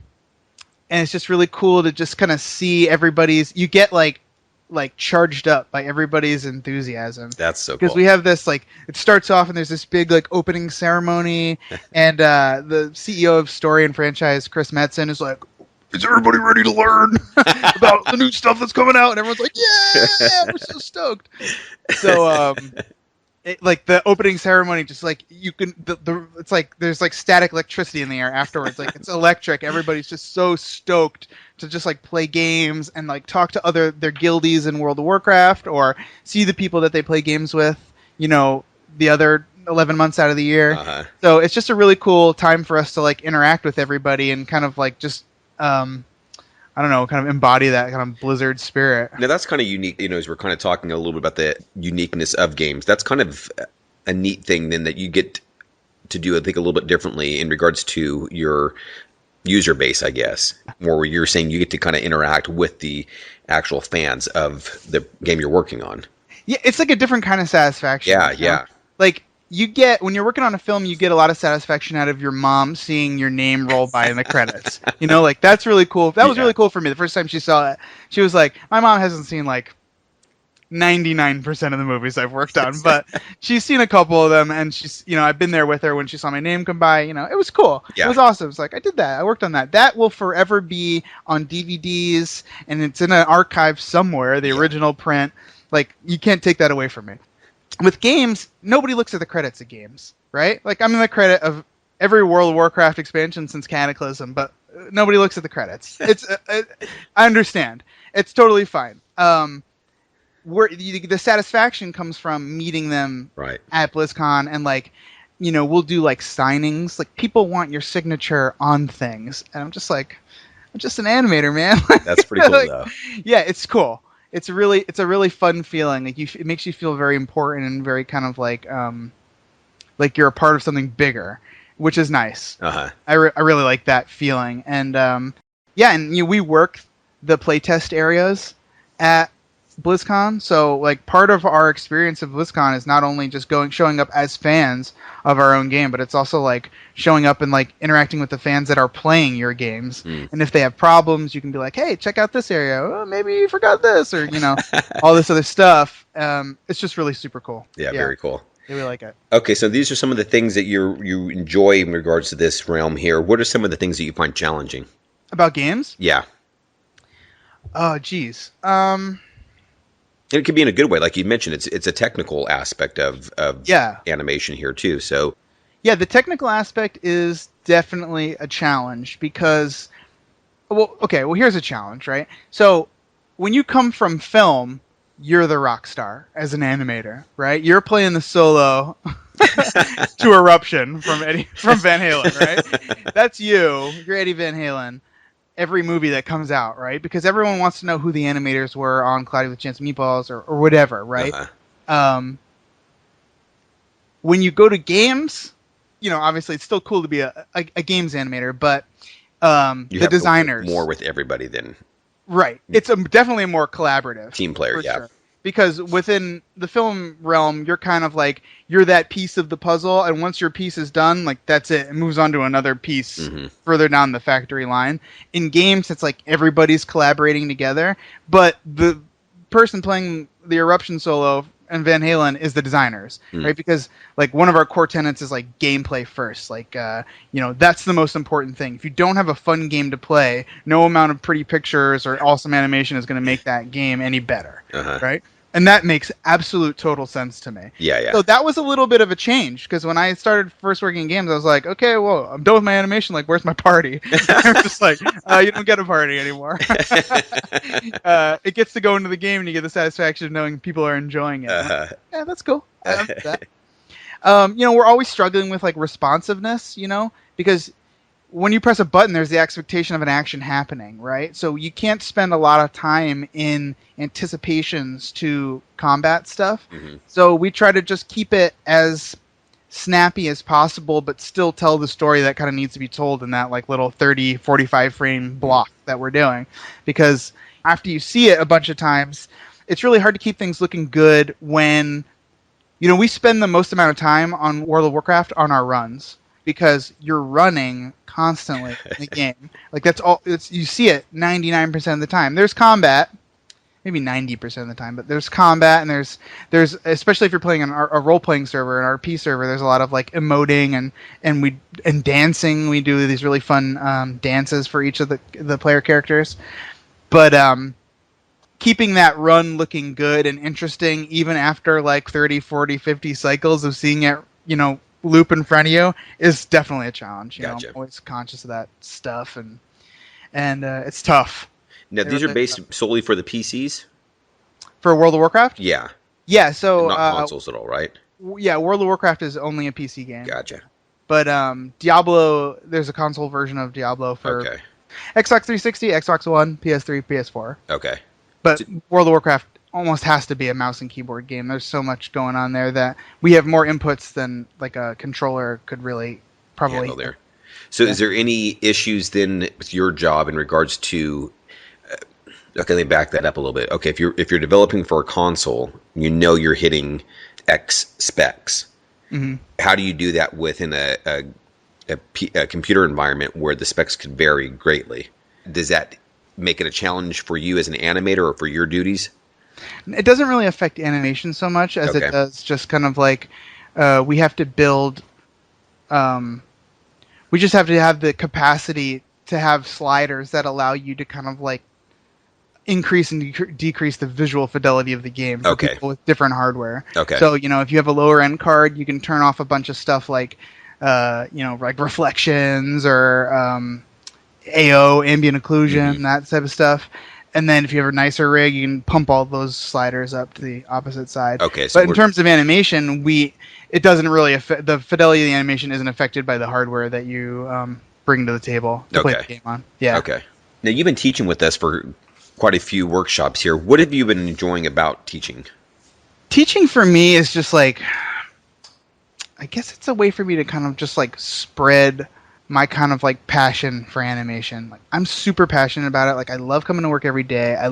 it's just really cool to just kind of see everybody's. You get like charged up by everybody's enthusiasm. That's so cool. Because we have this like it starts off and there's this big like opening ceremony, and the CEO of Story and Franchise, Chris Metzen, is like, "Is everybody ready to learn about the new stuff that's coming out?" And everyone's like, "Yeah, we're so stoked." So like the opening ceremony, just like you can, it's like there's like static electricity in the air afterwards. Like it's electric. Everybody's just so stoked to just like play games and like talk to their guildies in World of Warcraft or see the people that they play games with, the other 11 months out of the year. Uh-huh. So it's just a really cool time for us to like interact with everybody and kind of like just I don't know, kind of embody that kind of Blizzard spirit. Now that's kind of unique, as we're kind of talking a little bit about the uniqueness of games. That's kind of a neat thing then that you get to do, I think, a little bit differently in regards to your user base, I guess. More where you're saying you get to kind of interact with the actual fans of the game you're working on. Yeah, it's like a different kind of satisfaction. Yeah, you know? yeah. Like you get when you're working on a film, you get a lot of satisfaction out of your mom seeing your name roll by in the credits. Like that's really cool. That was really cool for me. The first time she saw it, she was like, "My mom hasn't seen like 99% of the movies I've worked on, but she's seen a couple of them, and she's, I've been there with her when she saw my name come by. It was cool. Yeah. It was awesome. It's like I did that. I worked on that. That will forever be on DVDs, and it's in an archive somewhere. The original print. Like you can't take that away from me. With games, nobody looks at the credits of games, right? Like I'm in the credit of every World of Warcraft expansion since Cataclysm, but nobody looks at the credits. It's I understand. It's totally fine. Where the satisfaction comes from meeting them right at BlizzCon, and like, we'll do like signings. Like people want your signature on things, and I'm just like, I'm just an animator, man. That's pretty cool, like, though. Yeah, it's cool. It's a really fun feeling. Like it makes you feel very important and very kind of like you're a part of something bigger, which is nice. Uh-huh. I really like that feeling. And we work the playtest areas at BlizzCon. So like part of our experience of BlizzCon is not only just showing up as fans of our own game, but it's also like showing up and like interacting with the fans that are playing your games. And if they have problems, you can be like, hey, check out this area. Oh, maybe you forgot this, or all this other stuff. It's just really super cool. Yeah, very cool. I really like it. Okay, so these are some of the things that you enjoy in regards to this realm here. What are some of the things that you find challenging about games? Yeah. Oh, geez. It could be in a good way, like you mentioned. It's a technical aspect of animation here too. So, yeah, the technical aspect is definitely a challenge because, here's a challenge, right? So, when you come from film, you're the rock star as an animator, right? You're playing the solo to Eruption from Van Halen, right? That's you. You're Eddie Van Halen. Every movie that comes out, right? Because everyone wants to know who the animators were on Cloudy with a Chance of Meatballs or whatever, right? Uh-huh. When you go to games, obviously it's still cool to be a games animator, but the designers more with everybody than right. It's definitely a more collaborative team player, yeah. Sure. Because within the film realm, you're kind of like, you're that piece of the puzzle, and once your piece is done, like, that's it. It moves on to another piece further down the factory line. In games, it's like everybody's collaborating together, but the person playing the Eruption solo and Van Halen is the designers, right? Because, like, one of our core tenets is, like, gameplay first. Like, that's the most important thing. If you don't have a fun game to play, no amount of pretty pictures or awesome animation is going to make that game any better, right? And that makes absolute total sense to me. Yeah. So that was a little bit of a change, because when I started first working in games, I was like, okay, well, I'm done with my animation. Like, where's my party? I'm just like, you don't get a party anymore. It gets to go into the game, and you get the satisfaction of knowing people are enjoying it. Like, yeah, that's cool. I like that. We're always struggling with like responsiveness, because when you press a button, there's the expectation of an action happening, right? So you can't spend a lot of time in anticipations to combat stuff. So we try to just keep it as snappy as possible, but still tell the story that kind of needs to be told in that like little 30, 45 frame block that we're doing. Because after you see it a bunch of times, it's really hard to keep things looking good when, we spend the most amount of time on World of Warcraft on our runs. Because you're running constantly in the game. Like, that's all. You see it 99% of the time. There's combat, maybe 90% of the time, but there's combat, and there's especially if you're playing a role-playing server, an RP server, there's a lot of like emoting and dancing. We do these really fun dances for each of the player characters. But keeping that run looking good and interesting, even after like 30, 40, 50 cycles of seeing it, loop in front of you, is definitely a challenge. Gotcha. I'm always conscious of that stuff, and it's tough. Now, these are based solely for the PCs? For World of Warcraft? Yeah. Yeah, so not consoles at all, right? yeah, World of Warcraft is only a PC game. Gotcha. But Diablo, there's a console version of Diablo for Okay. Xbox 360, Xbox One, PS3, PS4. Okay. But World of Warcraft almost has to be a mouse and keyboard game. There's so much going on there that we have more inputs than like a controller could really probably handle there. So is there any issues then with your job in regards to okay, let me back that up a little bit. Okay, if you're developing for a console, you know you're hitting X specs. Mm-hmm. How do you do that within a computer environment where the specs could vary greatly? Does that make it a challenge for you as an animator or for your duties? It doesn't really affect animation so much as Okay. it does just kind of like we have to build. We just have to have the capacity to have sliders that allow you to kind of like increase and decrease the visual fidelity of the game for Okay. people with different hardware. Okay. So, if you have a lower end card, you can turn off a bunch of stuff like, like reflections or AO, ambient occlusion, that type of stuff. And then if you have a nicer rig, you can pump all those sliders up to the opposite side. Okay. So but in terms of animation, it doesn't really affect the fidelity of the animation isn't affected by the hardware that you bring to the table to play the game on. Yeah. Okay. Now you've been teaching with us for quite a few workshops here. What have you been enjoying about teaching? Teaching for me is just like, I guess it's a way for me to kind of just like spread my kind of like passion for animation. Like I'm super passionate about it. Like I love coming to work every day. I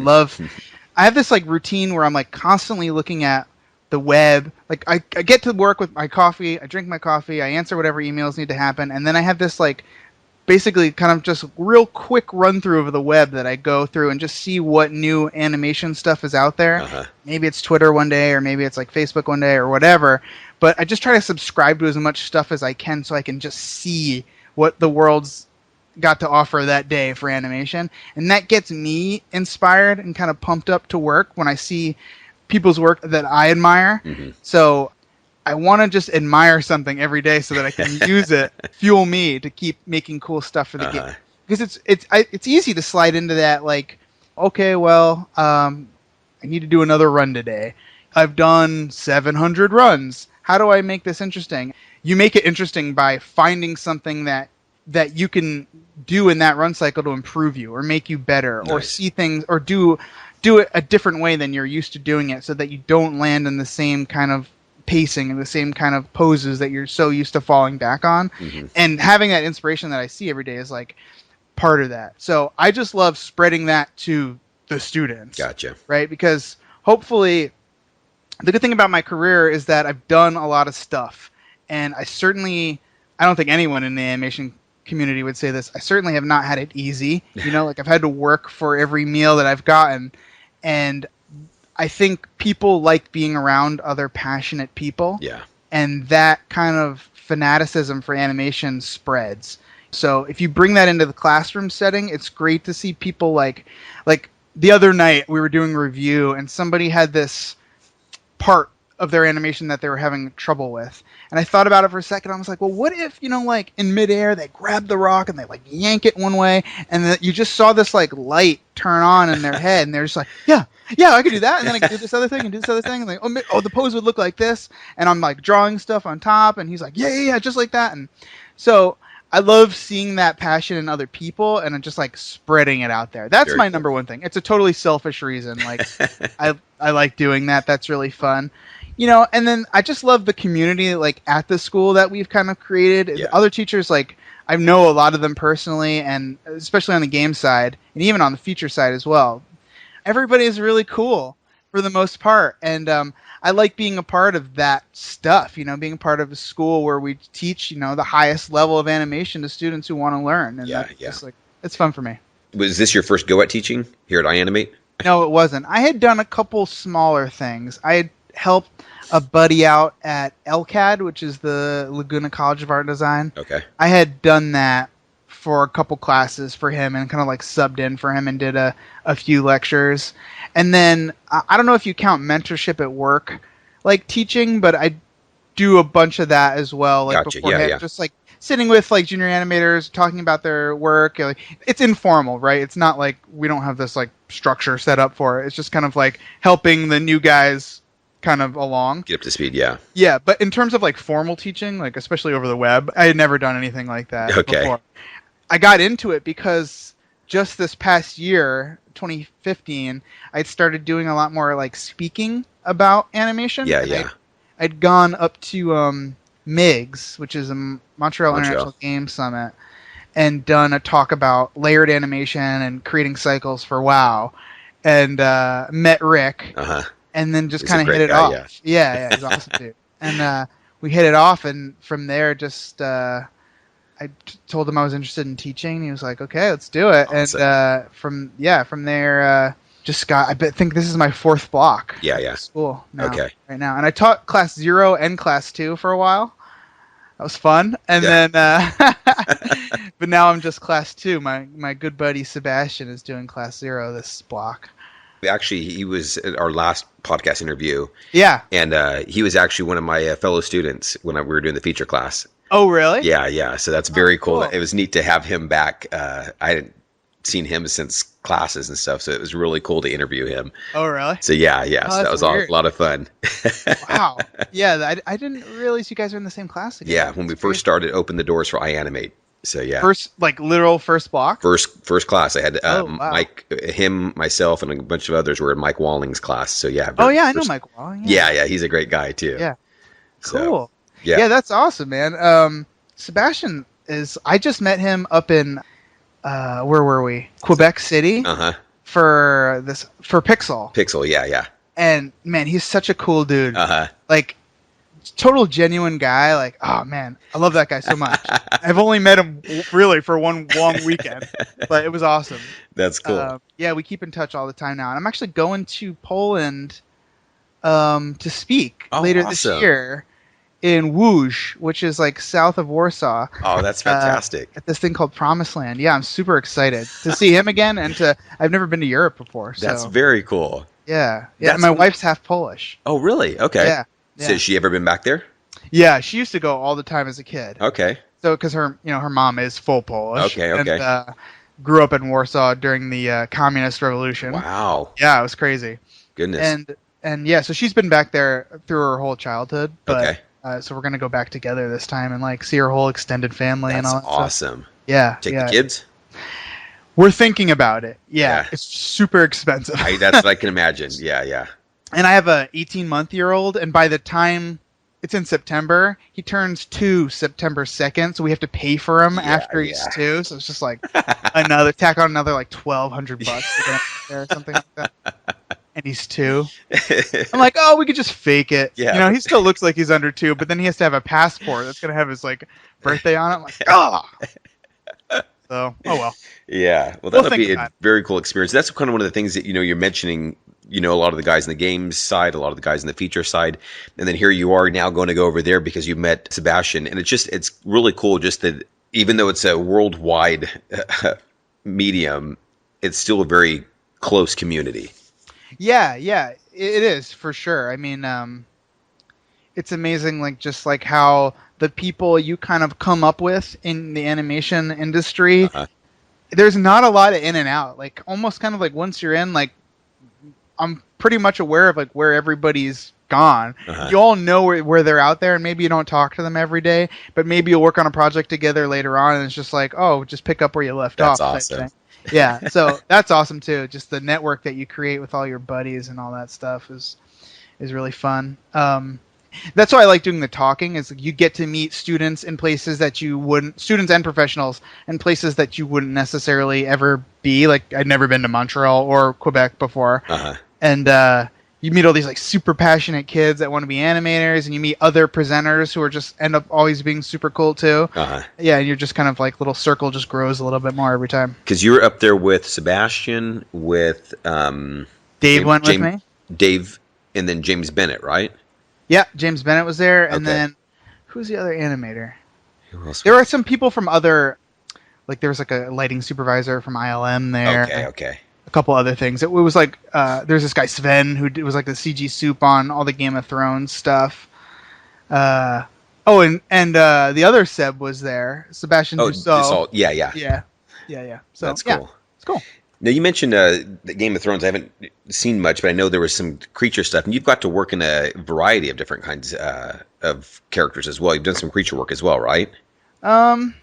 have this like routine where I'm like constantly looking at the web. Like I get to work with my coffee, I drink my coffee, I answer whatever emails need to happen, and then I have this like basically kind of just real quick run through of the web that I go through and just see what new animation stuff is out there. Uh-huh. Maybe it's Twitter one day or maybe it's like Facebook one day or whatever. But I just try to subscribe to as much stuff as I can so I can just see what the world's got to offer that day for animation. And that gets me inspired and kind of pumped up to work when I see people's work that I admire. Mm-hmm. So I want to just admire something every day so that I can use it, fuel me to keep making cool stuff for the game. Because it's easy to slide into that, like, okay, well, I need to do another run today. I've done 700 runs. How do I make this interesting? You make it interesting by finding something that you can do in that run cycle to improve you or make you better or see things or do it a different way than you're used to doing it so that you don't land in the same kind of pacing and the same kind of poses that you're so used to falling back on. Mm-hmm. And having that inspiration that I see every day is like part of that. So I just love spreading that to the students. Gotcha. Right? Because hopefully the good thing about my career is that I've done a lot of stuff, and I don't think anyone in the animation community would say this. I certainly have not had it easy. Like I've had to work for every meal that I've gotten, and I think people like being around other passionate people. Yeah. And that kind of fanaticism for animation spreads. So if you bring that into the classroom setting, it's great to see people like the other night we were doing a review and somebody had this part of their animation that they were having trouble with. And I thought about it for a second. I was like, well, what if, like in midair, they grab the rock and they like yank it one way and then you just saw this like light turn on in their head and they're just like, yeah, I could do that. And then I could do this other thing and do this other thing. And like, oh, the pose would look like this. And I'm like drawing stuff on top and he's like, yeah, just like that. And so I love seeing that passion in other people and just like spreading it out there. That's Very my cool. number one thing. It's a totally selfish reason. Like I like doing that. That's really fun. And then I just love the community like at the school that we've kind of created. Yeah. Other teachers, like I know a lot of them personally, and especially on the game side and even on the feature side as well. Everybody is really cool for the most part. And I like being a part of that stuff, being a part of a school where we teach, the highest level of animation to students who want to learn. And just like, it's fun for me. Was this your first go at teaching here at iAnimate? No, it wasn't. I had done a couple smaller things. I had helped a buddy out at LCAD, which is the Laguna College of Art and Design. Okay. I had done that for a couple classes for him and kind of like subbed in for him and did a few lectures. And then I don't know if you count mentorship at work like teaching, but I do a bunch of that as well. Like Gotcha. beforehand, just like sitting with like junior animators, talking about their work. It's informal, right? It's not like we don't have this like structure set up for it. It's just kind of like helping the new guys kind of along. Get up to speed, yeah. Yeah, but in terms of like formal teaching, like especially over the web, I had never done anything like that before. I got into it because just this past year, 2015, I'd started doing a lot more like speaking about animation. Yeah. I'd gone up to MIGS, which is a Montreal International Games Summit, and done a talk about layered animation and creating cycles for WoW, and met Rick, and then just kind of hit it off. Yeah, he's awesome dude. And we hit it off, and from there, just I told him I was interested in teaching. He was like, "Okay, let's do it." Awesome. And from there, just got. I think this is my 4th block. Yeah. School now, right now, and I taught class 0 and class 2 for a while. That was fun, and then, but now I'm just class 2. My good buddy Sebastian is doing class 0 this block. Actually, he was at our last podcast interview. Yeah, and he was actually one of my fellow students when we were doing the feature class. Oh, really? Yeah. So that's very cool. It was neat to have him back. I hadn't seen him since classes and stuff, so it was really cool to interview him. Oh, really? So yeah. So that was a lot of fun. Wow. Yeah, I didn't realize you guys were in the same class together. Yeah, when we first started, opened the doors for iAnimate. So yeah. Literal first block? First class. I had Mike, him, myself, and a bunch of others were in Mike Walling's class. So yeah. I know Mike Walling. Yeah, he's a great guy too. Yeah. So, cool. Yeah, that's awesome, man. Sebastian I just met him up in where were we? Quebec City. For Pixel. Pixel, yeah. And man, he's such a cool dude. Like total genuine guy. Like, oh man, I love that guy so much. I've only met him really for one long weekend, but it was awesome. That's cool. Yeah, we keep in touch all the time now, and I'm actually going to Poland to speak later this year in Łódź, which is like south of Warsaw. Oh, that's fantastic. At this thing called Promised Land. Yeah, I'm super excited to see him again, and I've never been to Europe before. So. That's very cool. Yeah. My wife's half Polish. Oh, really? Okay. Yeah. So has she ever been back there? Yeah, she used to go all the time as a kid. Okay. So, because her mom is full Polish. Okay. And grew up in Warsaw during the Communist Revolution. Wow. Yeah, it was crazy. Goodness. And yeah, so she's been back there through her whole childhood. But, okay. So we're gonna go back together this time and like see her whole extended family and all that. That's awesome. Stuff. Yeah. Take the kids? We're thinking about it. Yeah. It's super expensive. That's what I can imagine. Yeah. And I have a 18-month-year-old, and by the time it's in September, he turns 2 September 2nd, so we have to pay for him after he's 2. So it's just like tack on another like $1,200 to get him there or something like that. And he's 2. I'm like, oh, we could just fake it. Yeah. He still looks like he's under 2, but then he has to have a passport that's gonna have his like birthday on it. I'm like, oh. So, oh well. Yeah. Well, that'll be a very cool experience. That's kind of one of the things that you're mentioning. A lot of the guys in the games side, a lot of the guys in the feature side, and then here you are now going to go over there because you met Sebastian, and it's really cool. Just that even though it's a worldwide medium, it's still a very close community. Yeah, it is for sure. I mean, it's amazing, like just like how the people you kind of come up with in the animation industry. There's not a lot of in and out. Like almost kind of like once you're in, like I'm pretty much aware of like where everybody's gone. You all know where they're out there, and maybe you don't talk to them every day, but maybe you'll work on a project together later on, and it's just like, oh, just pick up where you left off. That's awesome. Yeah, so that's awesome too. Just the network that you create with all your buddies and all that stuff is really fun. That's why I like doing the talking. Is you get to meet students in places that you wouldn't, students and professionals in places that you wouldn't necessarily ever be. Like I'd never been to Montreal or Quebec before, and you meet all these like super passionate kids that want to be animators, and you meet other presenters who are just end up always being super cool too. Yeah, and you're just kind of like little circle just grows a little bit more every time. Because you were up there with Sebastian, with Dave went with me. Dave, and then James Bennett, right? Yeah, James Bennett was there, and then who's the other animator? Who else? There were some people from other, like there was like a lighting supervisor from ILM there. Okay. A couple other things. It was like there's this guy Sven who was like the CG soup on all the Game of Thrones stuff. And the other Seb was there, Sebastian Dussault. Yeah. Yeah. So that's cool. It's cool. Now you mentioned the Game of Thrones. I haven't seen much, but I know there was some creature stuff, and you've got to work in a variety of different kinds of characters as well. You've done some creature work as well, right? Um,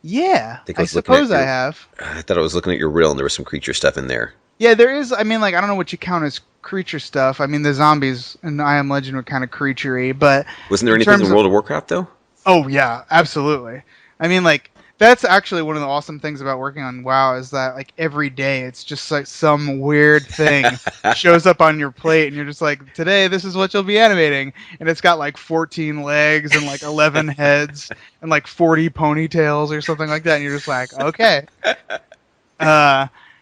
yeah, think I was looking at suppose I your. have. I thought I was looking at your reel, and there was some creature stuff in there. Yeah, there is. I mean, like, I don't know what you count as creature stuff. I mean, the zombies in I Am Legend were kind of creaturey, but Wasn't there in anything terms in of, World of Warcraft though? oh yeah, absolutely. I mean, like, that's actually one of the awesome things about working on WoW is that like every day it's just like some weird thing shows up on your plate, and you're just like, today this is what you'll be animating, and it's got like 14 legs and like 11 heads and like 40 ponytails or something like that, and you're just like, okay.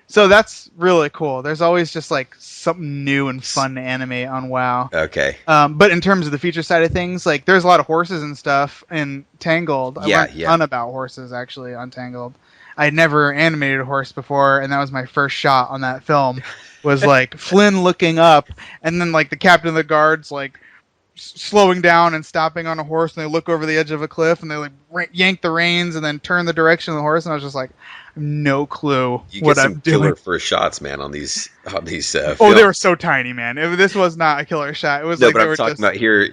So that's really cool. There's always just like something new and fun to animate on WoW. Okay. But in terms of the feature side of things, like there's a lot of horses and stuff in Tangled. I learned a ton about horses actually on Tangled. I'd never animated a horse before, and that was my first shot on that film. Was like Flynn looking up, and then like the captain of the guards like slowing down and stopping on a horse, and they look over the edge of a cliff, and they like yank the reins and then turn the direction of the horse, and I was just like, no clue you what get some I'm doing. killer first shots, man, on these Oh, films. they were so tiny, man. This was not a killer shot. It was No, like but they I'm were talking just about here.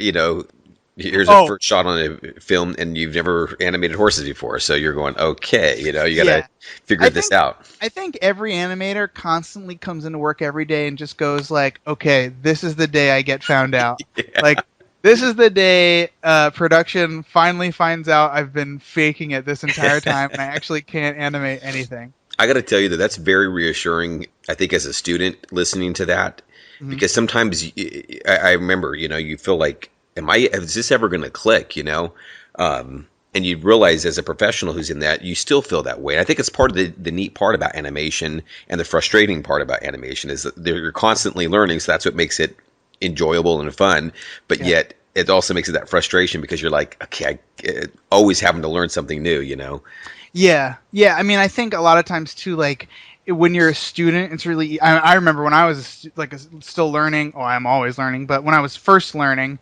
Here's a first shot on a film, and you've never animated horses before, so you're going, okay, you got to figure this out. I think every animator constantly comes into work every day and just goes like, okay, this is the day I get found out. Yeah. Like, this is the day production finally finds out I've been faking it this entire time, and I actually can't animate anything. I got to tell you that's very reassuring. I think as a student listening to that, because sometimes I remember, you feel like, is this ever going to click? And you realize as a professional who's in that, you still feel that way. And I think it's part of the neat part about animation, and the frustrating part about animation is that you're constantly learning. So that's what makes it enjoyable and fun. But yet it also makes it that frustration because you're like, okay, always having to learn something new, Yeah. I mean, I think a lot of times too, like when you're a student, it's really. I remember when I was still learning. Oh, I'm always learning, but when I was first learning,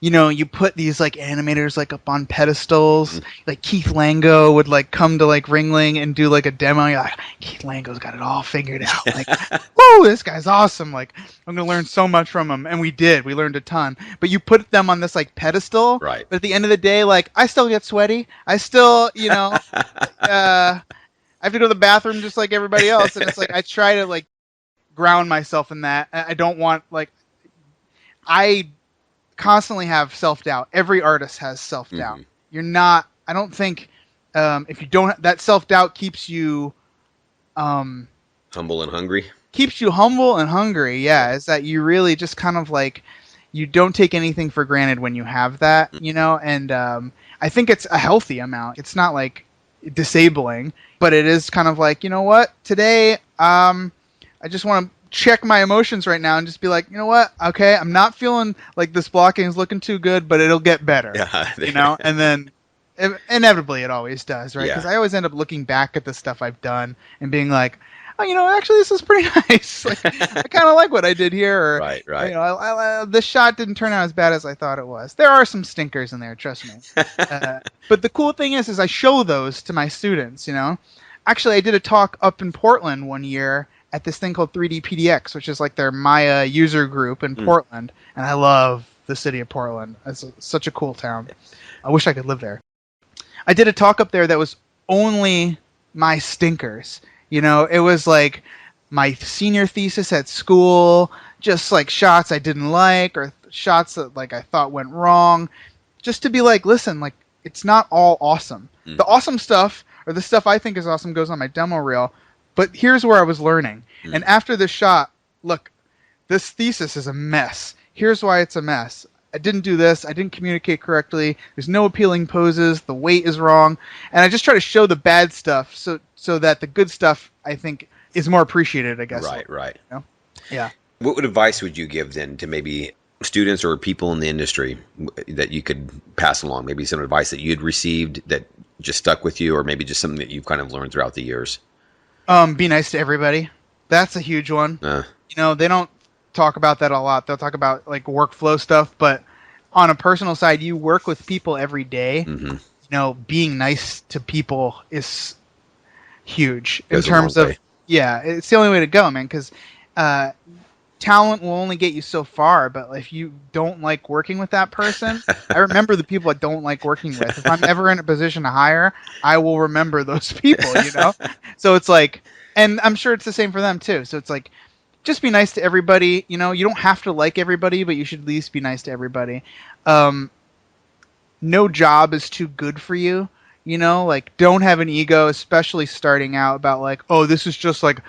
you put these like animators like up on pedestals. Like Keith Lango would like come to like Ringling and do like a demo. You're like, Keith Lango's got it all figured out. Like, whoa, this guy's awesome. Like, I'm gonna learn so much from him, and we did. We learned a ton. But you put them on this like pedestal. Right. But at the end of the day, like, I still get sweaty. I still, I have to go to the bathroom just like everybody else, and it's like I try to like ground myself in that. I don't want like I constantly have self-doubt. Every artist has self-doubt. You're not. I don't think if you don't, that self-doubt keeps you humble and hungry. Keeps you humble and hungry. Yeah, is that you really just kind of like you don't take anything for granted when you have that, And I think it's a healthy amount. It's not like disabling, but it is kind of like, you know what? Today, I just want to check my emotions right now and just be like, you know what? Okay, I'm not feeling like this blocking is looking too good, but it'll get better. Yeah. And then inevitably it always does, right? Yeah. Because I always end up looking back at the stuff I've done and being like, oh, actually this is pretty nice. Like, I kind of like what I did here. Or, right. The shot didn't turn out as bad as I thought it was. There are some stinkers in there, trust me. But the cool thing is I show those to my students, Actually, I did a talk up in Portland one year at this thing called 3D PDX, which is like their Maya user group in Portland. And I love the city of Portland. It's such a cool town. I wish I could live there. I did a talk up there that was only my stinkers. It was like my senior thesis at school, just like shots I didn't like or shots that like I thought went wrong. Just to be like, listen, like it's not all awesome. The awesome stuff or the stuff I think is awesome goes on my demo reel. But here's where I was learning. And after this shot, look, this thesis is a mess. Here's why it's a mess. I didn't do this. I didn't communicate correctly. There's no appealing poses. The weight is wrong. And I just try to show the bad stuff so that the good stuff, I think, is more appreciated, I guess. Right. Yeah. What advice would you give then to maybe students or people in the industry that you could pass along? Maybe some advice that you'd received that just stuck with you, or maybe just something that you've kind of learned throughout the years? Be nice to everybody. That's a huge one. They don't talk about that a lot. They'll talk about like workflow stuff, but on a personal side, you work with people every day. Being nice to people is huge in Goes a long terms of way. yeah, it's the only way to go, man. Because talent will only get you so far, but if you don't like working with that person, I remember the people I don't like working with. If I'm ever in a position to hire, I will remember those people, you know? So it's like, and I'm sure it's the same for them too. So it's like, just be nice to everybody. You know, you don't have to like everybody, but you should at least be nice to everybody. No job is too good for you. You know, like don't have an ego, especially starting out about like, oh, this is just like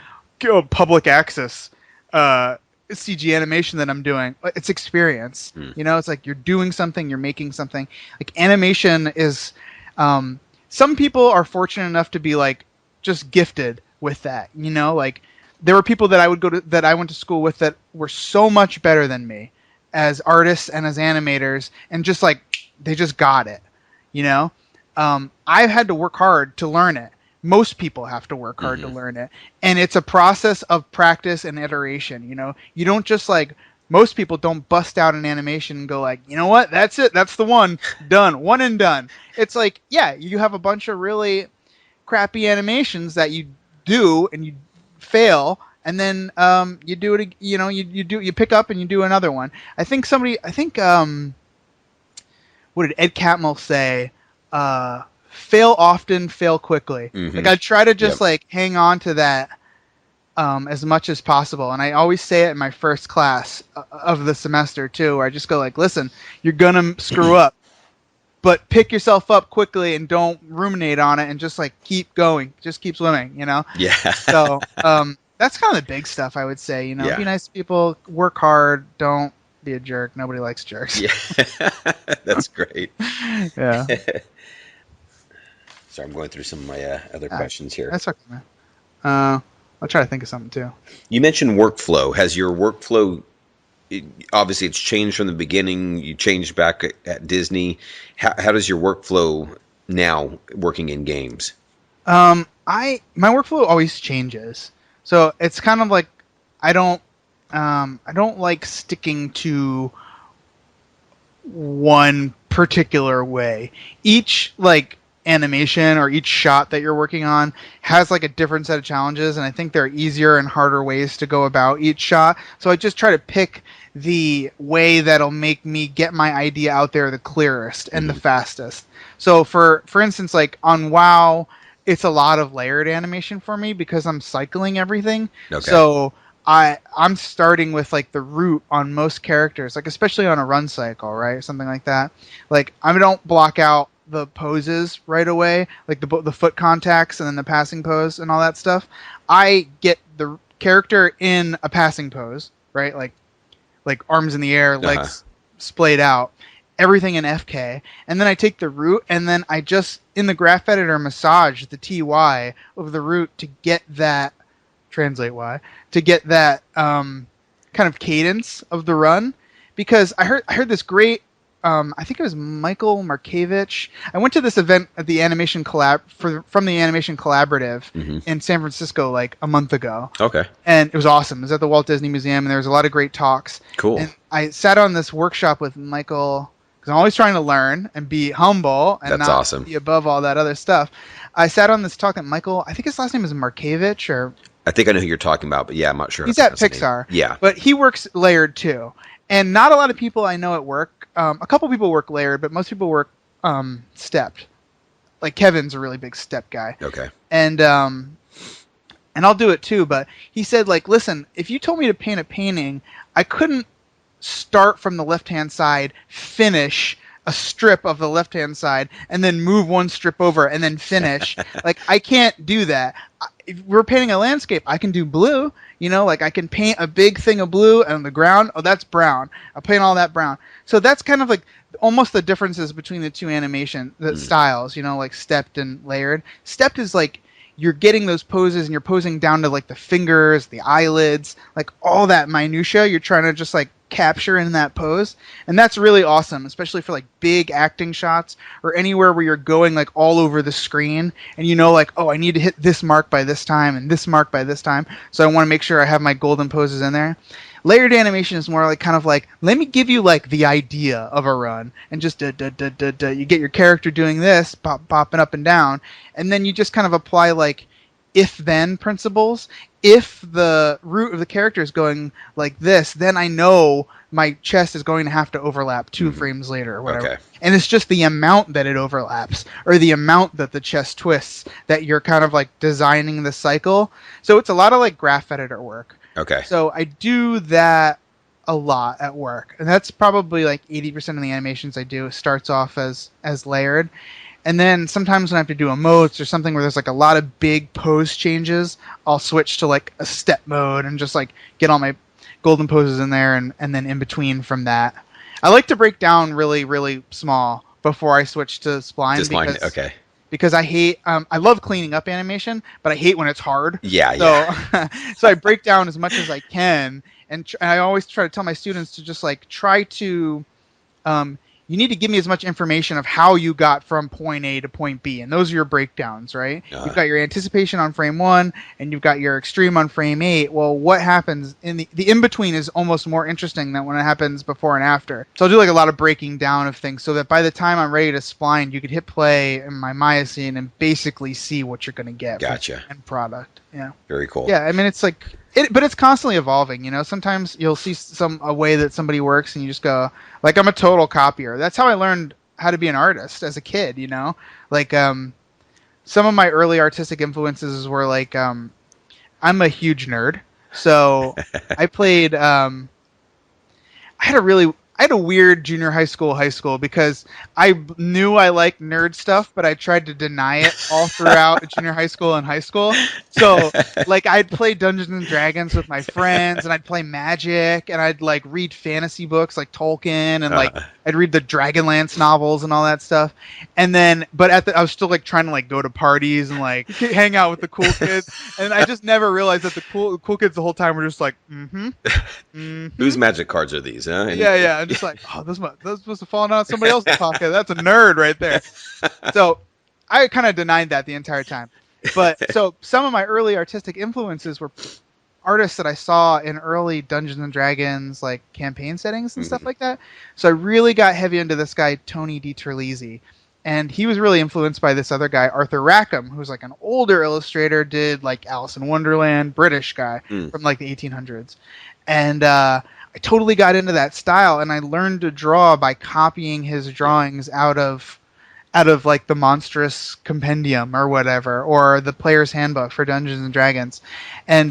public access CG animation that I'm doing. It's experience. You know, it's like you're doing something, you're making something. Like animation is, some people are fortunate enough to be like just gifted with that. You know, like there were people that I went to school with that were so much better than me as artists and as animators, and just like they just got it. You know, I've had to work hard to learn it. Most people have to work hard to learn it, and it's a process of practice and iteration. You know, you don't just like most people don't bust out an animation and go like, you know what, that's it, that's the one, done, one and done. It's like, yeah, you have a bunch of really crappy animations that you do and you fail, and then you do it. You know, you pick up and you do another one. I think what did Ed Catmull say? Fail often, fail quickly. Like I try to just like hang on to that as much as possible, and I always say it in my first class of the semester too, where I just go like, listen, you're gonna screw up, but pick yourself up quickly and don't ruminate on it, and just like keep going, just keep swimming, you know. Yeah. So that's kind of the big stuff I would say. You know, be nice to people, work hard, don't be a jerk. Nobody likes jerks. Yeah. That's great. Yeah. Sorry, I'm going through some of my other questions here. That's okay, man. I'll try to think of something too. You mentioned workflow. Has your workflow, obviously it's changed from the beginning, you changed back at Disney. How does your workflow now working in games? My workflow always changes. So it's kind of like I don't like sticking to one particular way. Each like animation or each shot that you're working on has like a different set of challenges, and I think there are easier and harder ways to go about each shot. So I just try to pick the way that'll make me get my idea out there the clearest and the fastest. So for instance, like on WoW, it's a lot of layered animation for me because I'm cycling everything. Okay. So I'm starting with like the root on most characters, like especially on a run cycle, right? Something like that. Like I don't block out the poses right away, like the foot contacts and then the passing pose and all that stuff. I get the character in a passing pose, right? Like arms in the air, legs splayed out, everything in FK, and then I take the root and then I just in the graph editor massage the TY of the root to get that translate Y to get that kind of cadence of the run, because I heard this great I think it was Michael Markevich. I went to this event at the Animation from the Animation Collaborative in San Francisco like a month ago. Okay. And it was awesome. It was at the Walt Disney Museum, and there was a lot of great talks. Cool. And I sat on this workshop with Michael because I'm always trying to learn and be humble and That's not awesome. be above all that other stuff. I sat on this talk at Michael. I think his last name is Markevich, or I think I know who you're talking about, but yeah, I'm not sure. He's at Pixar. Yeah. But he works layered too. And not a lot of people I know at work. A couple people work layered, but most people work stepped. Like Kevin's a really big step guy. Okay. And I'll do it too. But he said, like, listen, if you told me to paint a painting, I couldn't start from the left-hand side, finish a strip of the left-hand side, and then move one strip over and then finish. Like, I can't do that. If we're painting a landscape, I can do blue. You know, like I can paint a big thing of blue and on the ground, oh, that's brown. I'll paint all that brown. So that's kind of like almost the differences between the two animation styles, you know, like stepped and layered. Stepped is like you're getting those poses and you're posing down to like the fingers, the eyelids, like all that minutia you're trying to just like capture in that pose. And that's really awesome, especially for like big acting shots or anywhere where you're going like all over the screen and you know like, oh, I need to hit this mark by this time and this mark by this time. So I want to make sure I have my golden poses in there. Layered animation is more like kind of like, let me give you like the idea of a run and just you get your character doing this, popping up and down, and then you just kind of apply like if-then principles. If the root of the character is going like this, then I know my chest is going to have to overlap 2 frames later or whatever. Okay. And it's just the amount that it overlaps or the amount that the chest twists that you're kind of like designing the cycle. So it's a lot of like graph editor work. Okay. So I do that a lot at work. And that's probably like 80% of the animations I do starts off as layered. And then sometimes when I have to do emotes or something where there's like a lot of big pose changes, I'll switch to like a step mode and just like get all my golden poses in there and then in between from that. I like to break down really, really small before I switch to spline. Okay. Because I hate, I love cleaning up animation, but I hate when it's hard. Yeah. So I break down as much as I can, and I always try to tell my students to just like try to, you need to give me as much information of how you got from point A to point B, and those are your breakdowns, right? You've got your anticipation on frame 1, and you've got your extreme on frame 8. Well, what happens in the in-between is almost more interesting than when it happens before and after. So I'll do like a lot of breaking down of things so that by the time I'm ready to spline, you could hit play in my Maya scene and basically see what you're going to get. Gotcha. From the end product. Yeah. Very cool. Yeah, I mean, it's like... but it's constantly evolving, you know. Sometimes you'll see a way that somebody works, and you just go, like, I'm a total copier. That's how I learned how to be an artist as a kid, you know. Like, some of my early artistic influences were like, I'm a huge nerd, so I played. I had a weird junior high school because I knew I liked nerd stuff, but I tried to deny it all throughout junior high school and high school. So, like, I'd play Dungeons and Dragons with my friends, and I'd play Magic, and I'd like read fantasy books like Tolkien, and like I'd read the Dragonlance novels and all that stuff. And then, but I was still like trying to like go to parties and like hang out with the cool kids, and I just never realized that the cool kids the whole time were just like, Whose magic cards are these? Huh? Yeah. I'm just like, oh, those must have fallen out of somebody else's pocket. That's a nerd right there. So I kind of denied that the entire time. But so some of my early artistic influences were artists that I saw in early Dungeons and Dragons like campaign settings and stuff like that. So I really got heavy into this guy Tony DiTerlizzi, and he was really influenced by this other guy Arthur Rackham, who's like an older illustrator, did like Alice in Wonderland, British guy from like the 1800s, and I totally got into that style, and I learned to draw by copying his drawings out of like the Monstrous Compendium or whatever, or the Player's Handbook for Dungeons and Dragons, and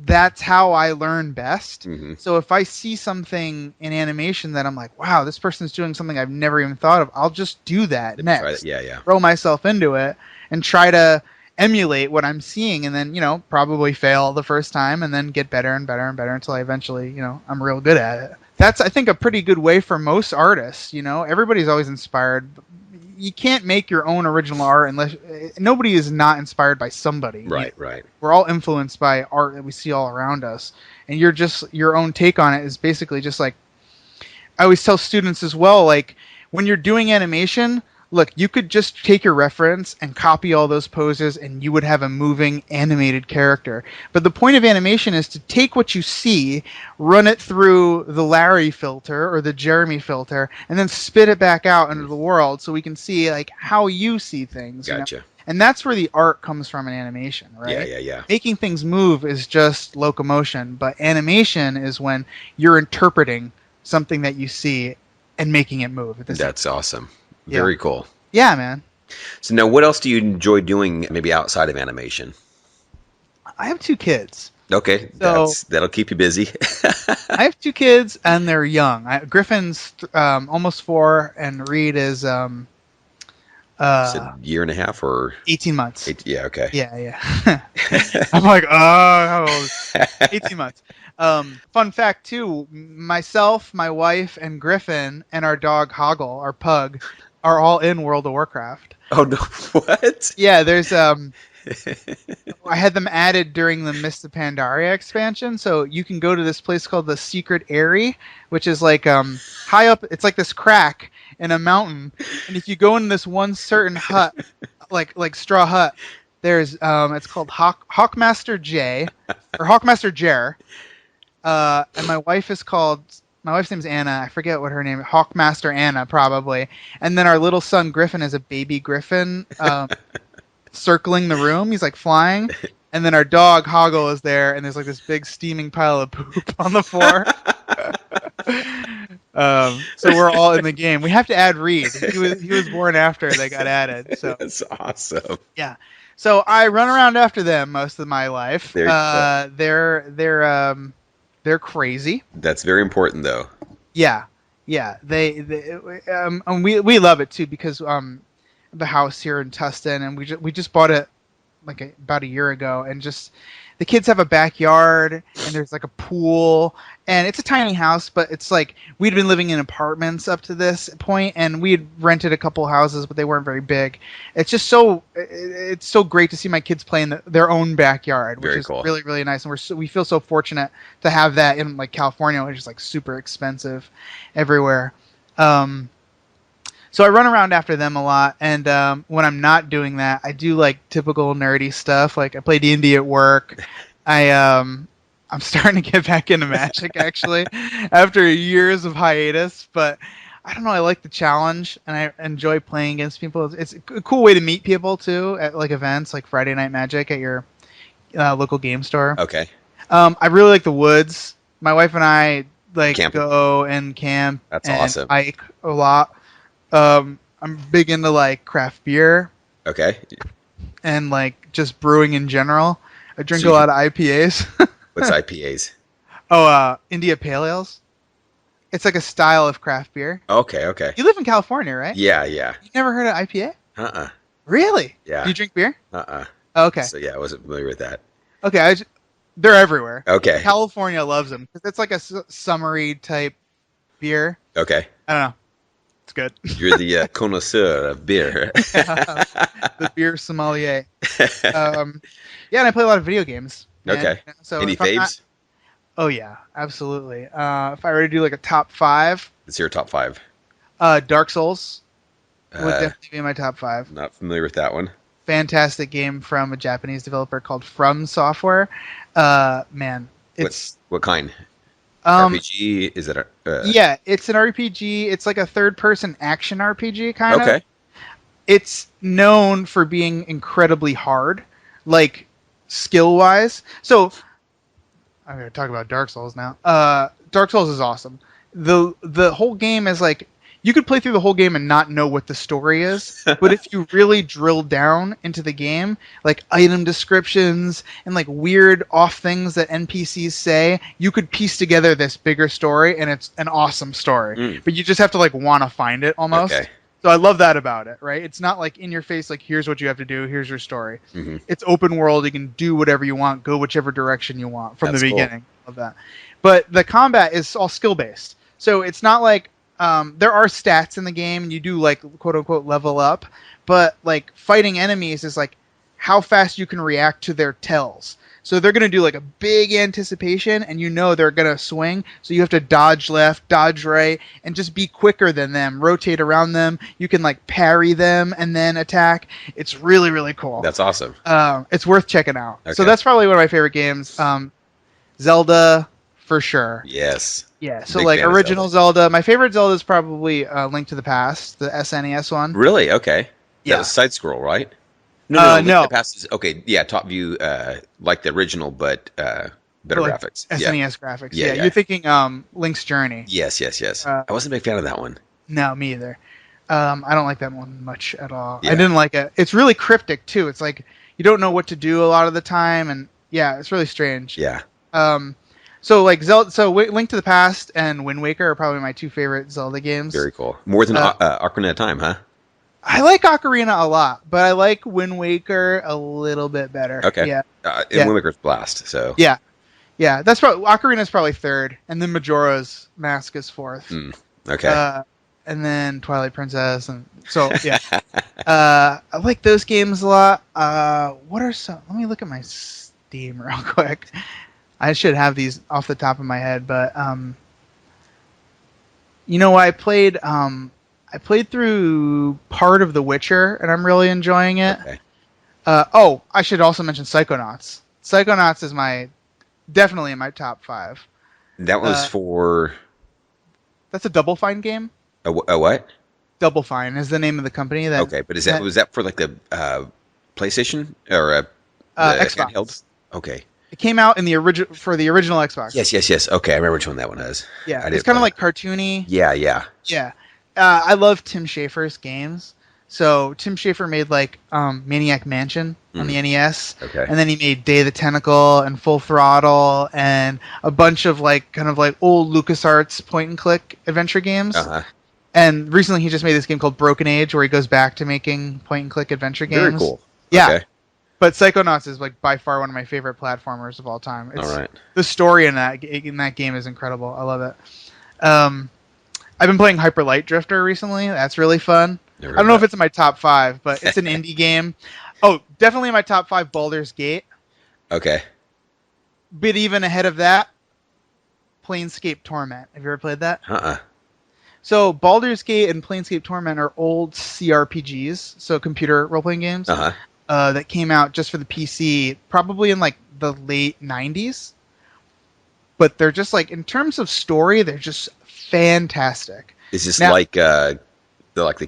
that's how I learn best. So if I see something in animation that I'm like, wow, this person's doing something I've never even thought of, I'll just do that next. Throw myself into it and try to emulate what I'm seeing, and then, you know, probably fail the first time and then get better and better and better until I eventually, you know, I'm real good at it. That's, I think, a pretty good way for most artists, you know. Everybody's always inspired. You can't make your own original art unless nobody is not inspired by somebody. Right. We're all influenced by art that we see all around us, and your own take on it is basically just like, I always tell students as well, like, when you're doing animation, look, you could just take your reference and copy all those poses and you would have a moving animated character. But the point of animation is to take what you see, run it through the Larry filter or the Jeremy filter, and then spit it back out into the world so we can see like how you see things. Gotcha. You know? And that's where the art comes from in animation, right? Yeah. Making things move is just locomotion, but animation is when you're interpreting something that you see and making it move. That's awesome. Very cool. Yeah, man. So now, what else do you enjoy doing maybe outside of animation? I have 2 kids. Okay, so that'll keep you busy. I have 2 kids, and they're young. Griffin's almost 4, and Reed is a year and a half or 18 months. Yeah, okay. Yeah. I'm like, how old? 18 months. Fun fact too, myself, my wife, and Griffin, and our dog Hoggle, our pug, are all in World of Warcraft. Oh no! What? Yeah, there's I had them added during the Mists of Pandaria expansion, so you can go to this place called the Secret Eyrie, which is like high up. It's like this crack in a mountain, and if you go in this one certain hut, like straw hut, there's it's called Hawkmaster J, or Hawkmaster Jer, and my wife's name's Anna. I forget what her name is. Hawkmaster Anna, probably. And then our little son Griffin is a baby griffin. circling the room. He's like flying, and then our dog Hoggle is there, and there's like this big steaming pile of poop on the floor. So we're all in the game. We have to add Reed. He was born after they got added. So That's awesome. yeah. So I run around after them most of my life. There you go. They're crazy. That's very important, though. Yeah, yeah. And we love it too because the house here in Tustin, and we just bought it like about a year ago, and just the kids have a backyard, and there's like a pool, and it's a tiny house, but it's like we'd been living in apartments up to this point, and we had rented a couple houses, but they weren't very big. It's just it's so great to see my kids play in their own backyard, which Very is cool. really, really nice, and we feel so fortunate to have that in like California, which is like super expensive everywhere. So I run around after them a lot, and when I'm not doing that, I do like typical nerdy stuff. Like I play D&D at work. I'm starting to get back into Magic actually after years of hiatus, but I don't know. I like the challenge, and I enjoy playing against people. It's a cool way to meet people too at like events like Friday Night Magic at your local game store. Okay. I really like the woods. My wife and I like Camping. go and camp. That's and awesome. hike a lot. I'm big into like craft beer Okay. and like just brewing in general. I drink So a lot of IPAs. What's IPAs? India Pale Ales. It's like a style of craft beer. Okay. Okay. You live in California, right? Yeah. Yeah. You never heard of IPA? Uh-uh. Really? Yeah. Do you drink beer? Uh-uh. Okay. So yeah, I wasn't familiar with that. Okay. They're everywhere. Okay. California loves them because it's like a summery type beer. Okay. I don't know. It's good. You're the connoisseur of beer. The beer sommelier. Yeah, and I play a lot of video games. Man. Okay. So Any if I'm not- faves? Oh yeah, absolutely. If I were to do like a top 5, It's your top 5. Dark Souls would Uh, definitely be in my top 5. not familiar with that one. Fantastic game from a Japanese developer called From Software. Man, it's What kind? um RPG? Is it a... yeah, it's an RPG. It's like a third-person action RPG kind of. Okay. It's known for being incredibly hard, like skill-wise. So I'm going to talk about Dark Souls now. Dark Souls is awesome. The whole game is like you could play through the whole game and not know what the story is, but if you really drill down into the game, like item descriptions and like weird off things that NPCs say, you could piece together this bigger story, and it's an awesome story. Mm. But you just have to like want to find it almost. Okay. So I love that about it, right? It's not like in your face, like here's what you have to do, here's your story. Mm-hmm. It's open world. You can do whatever you want, go whichever direction you want from That's the cool. beginning. Love that. But the combat is all skill based, so it's not like there are stats in the game, and you do like quote unquote level up. But like fighting enemies is like how fast you can react to their tells. So they're gonna do like a big anticipation, and you know they're gonna swing. So you have to dodge left, dodge right, and just be quicker than them. Rotate around them. You can like parry them and then attack. It's really really cool. That's awesome. It's worth checking out. So Okay. that's probably one of my favorite games. Zelda for sure. Yes. Yeah. So Big like fan of original Zelda. My favorite Zelda is probably Link to the Past, the SNES one. Really? Okay. Yeah. That was side scroll, right? No. Link to no. the Past is okay. Yeah, top view, like the original, but better Like graphics. SNES Yeah. graphics. Yeah, Yeah, yeah. You're thinking Link's Journey. Yes. I wasn't a big fan of that one. No, me either. I don't like that one much at all. Yeah. I didn't like it. It's really cryptic too. It's like you don't know what to do a lot of the time, and yeah, it's really strange. Yeah. So like Zelda, Link to the Past and Wind Waker are probably my 2 favorite Zelda games. Very cool. More than Ocarina of Time, huh? I like Ocarina a lot, but I like Wind Waker a little bit better. Okay. Yeah. And Yeah. Wind Waker's Blast. So. Yeah. Yeah. That's probably Ocarina's probably 3rd, and then Majora's Mask is 4th. Okay. And then Twilight Princess, and so yeah. I like those games a lot. What are some? Let me look at my Steam real quick. I should have these off the top of my head, but I played through part of The Witcher, and I'm really enjoying it. Okay. I should also mention Psychonauts. Psychonauts is definitely in my top 5. That was for That's a Double Fine game. a what? Double Fine is the name of the company. Okay, but was that for like the PlayStation or Xbox. handheld? Okay. It came out in the original Xbox. Yes. Okay, I remember which one that one is. Yeah, it's kind of like cartoony. Yeah. Yeah. I love Tim Schafer's games. So Tim Schafer made like Maniac Mansion on the NES. Okay. And then he made Day of the Tentacle and Full Throttle and a bunch of like kind of like old LucasArts point and click adventure games. Uh-huh. And recently he just made this game called Broken Age where he goes back to making point and click adventure games. Very cool. Yeah. Okay. But Psychonauts is like by far one of my favorite platformers of all time. All right. The story in that game is incredible. I love it. I've been playing Hyper Light Drifter recently. That's really fun. I don't know if it's in my top 5, but it's an indie game. Oh, definitely in my top 5, Baldur's Gate. Okay. But even ahead of that, Planescape Torment. Have you ever played that? So Baldur's Gate and Planescape Torment are old CRPGs, so computer role-playing games, that came out just for the PC probably in like the late 90s. But they're just like, in terms of story, they're just fantastic. Is this like the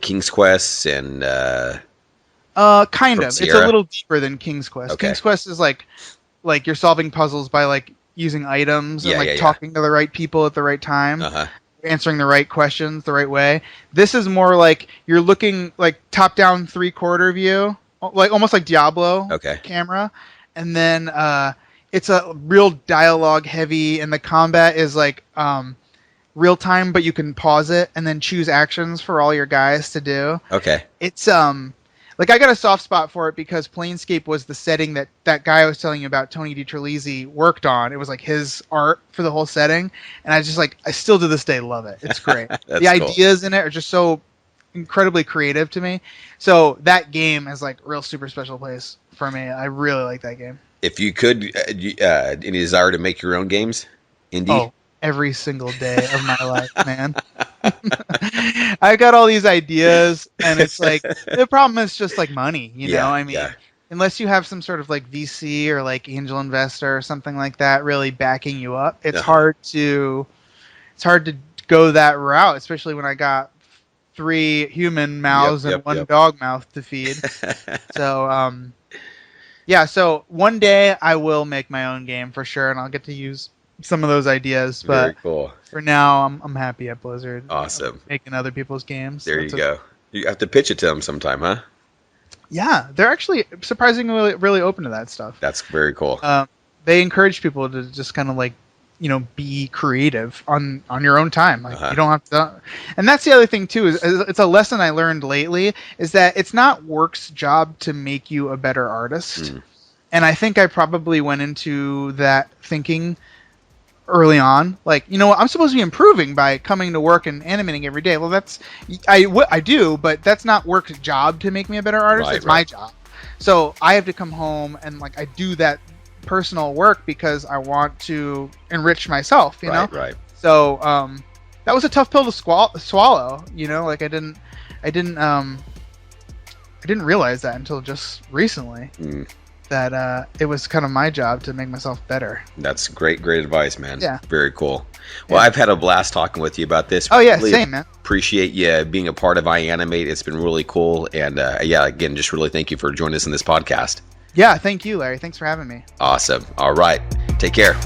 King's Quest and kind of. Sierra? It's a little deeper than King's Quest. Okay. King's Quest is like you're solving puzzles by like using items and talking to the right people at the right time, answering the right questions the right way. This is more like you're looking like top-down 3/4 view, like almost like Diablo camera, and then it's a real dialogue heavy, and the combat is like real time, but you can pause it and then choose actions for all your guys to do. Okay. It's like I got a soft spot for it because Planescape was the setting that guy I was telling you about, Tony DiTerlizzi, worked on. It was like his art for the whole setting, and I still to this day love it. It's great. The cool. ideas in it are just so incredibly creative to me. So that game is like a real super special place for me. I really like that game. If you could, any desire to make your own games, indie? Oh, every single day of my life, man. I got all these ideas, and it's like the problem is just like money, you know. I mean, unless you have some sort of like VC or like angel investor or something like that really backing you up, it's hard to go that route, especially when I got 3 human mouths and 1 dog mouth to feed. So so one day I will make my own game for sure, and I'll get to use some of those ideas. But very cool. For now, I'm happy at Blizzard. Awesome. Making other people's games. There you go. You have to pitch it to them sometime, huh? Yeah, they're actually surprisingly really open to that stuff. That's very cool. They encourage people to just kind of like, be creative on your own time. Like you don't have to. And that's the other thing too. Is it's a lesson I learned lately. Is that it's not work's job to make you a better artist. And I think I probably went into that thinking early on, like, I'm supposed to be improving by coming to work and animating every day. Well, that's I do, but that's not work's job to make me a better artist. It's my job. So I have to come home and like I do that personal work because I want to enrich myself. You know. Right. So that was a tough pill to swallow. Like I didn't realize that until just recently. That it was kind of my job to make myself better. That's great advice, man. Yeah. Very cool. Well, I've had a blast talking with you about this. Oh, yeah, same, man. Appreciate you being a part of iAnimate. It's been really cool. And, again, just really thank you for joining us in this podcast. Yeah, thank you, Larry. Thanks for having me. Awesome. All right. Take care.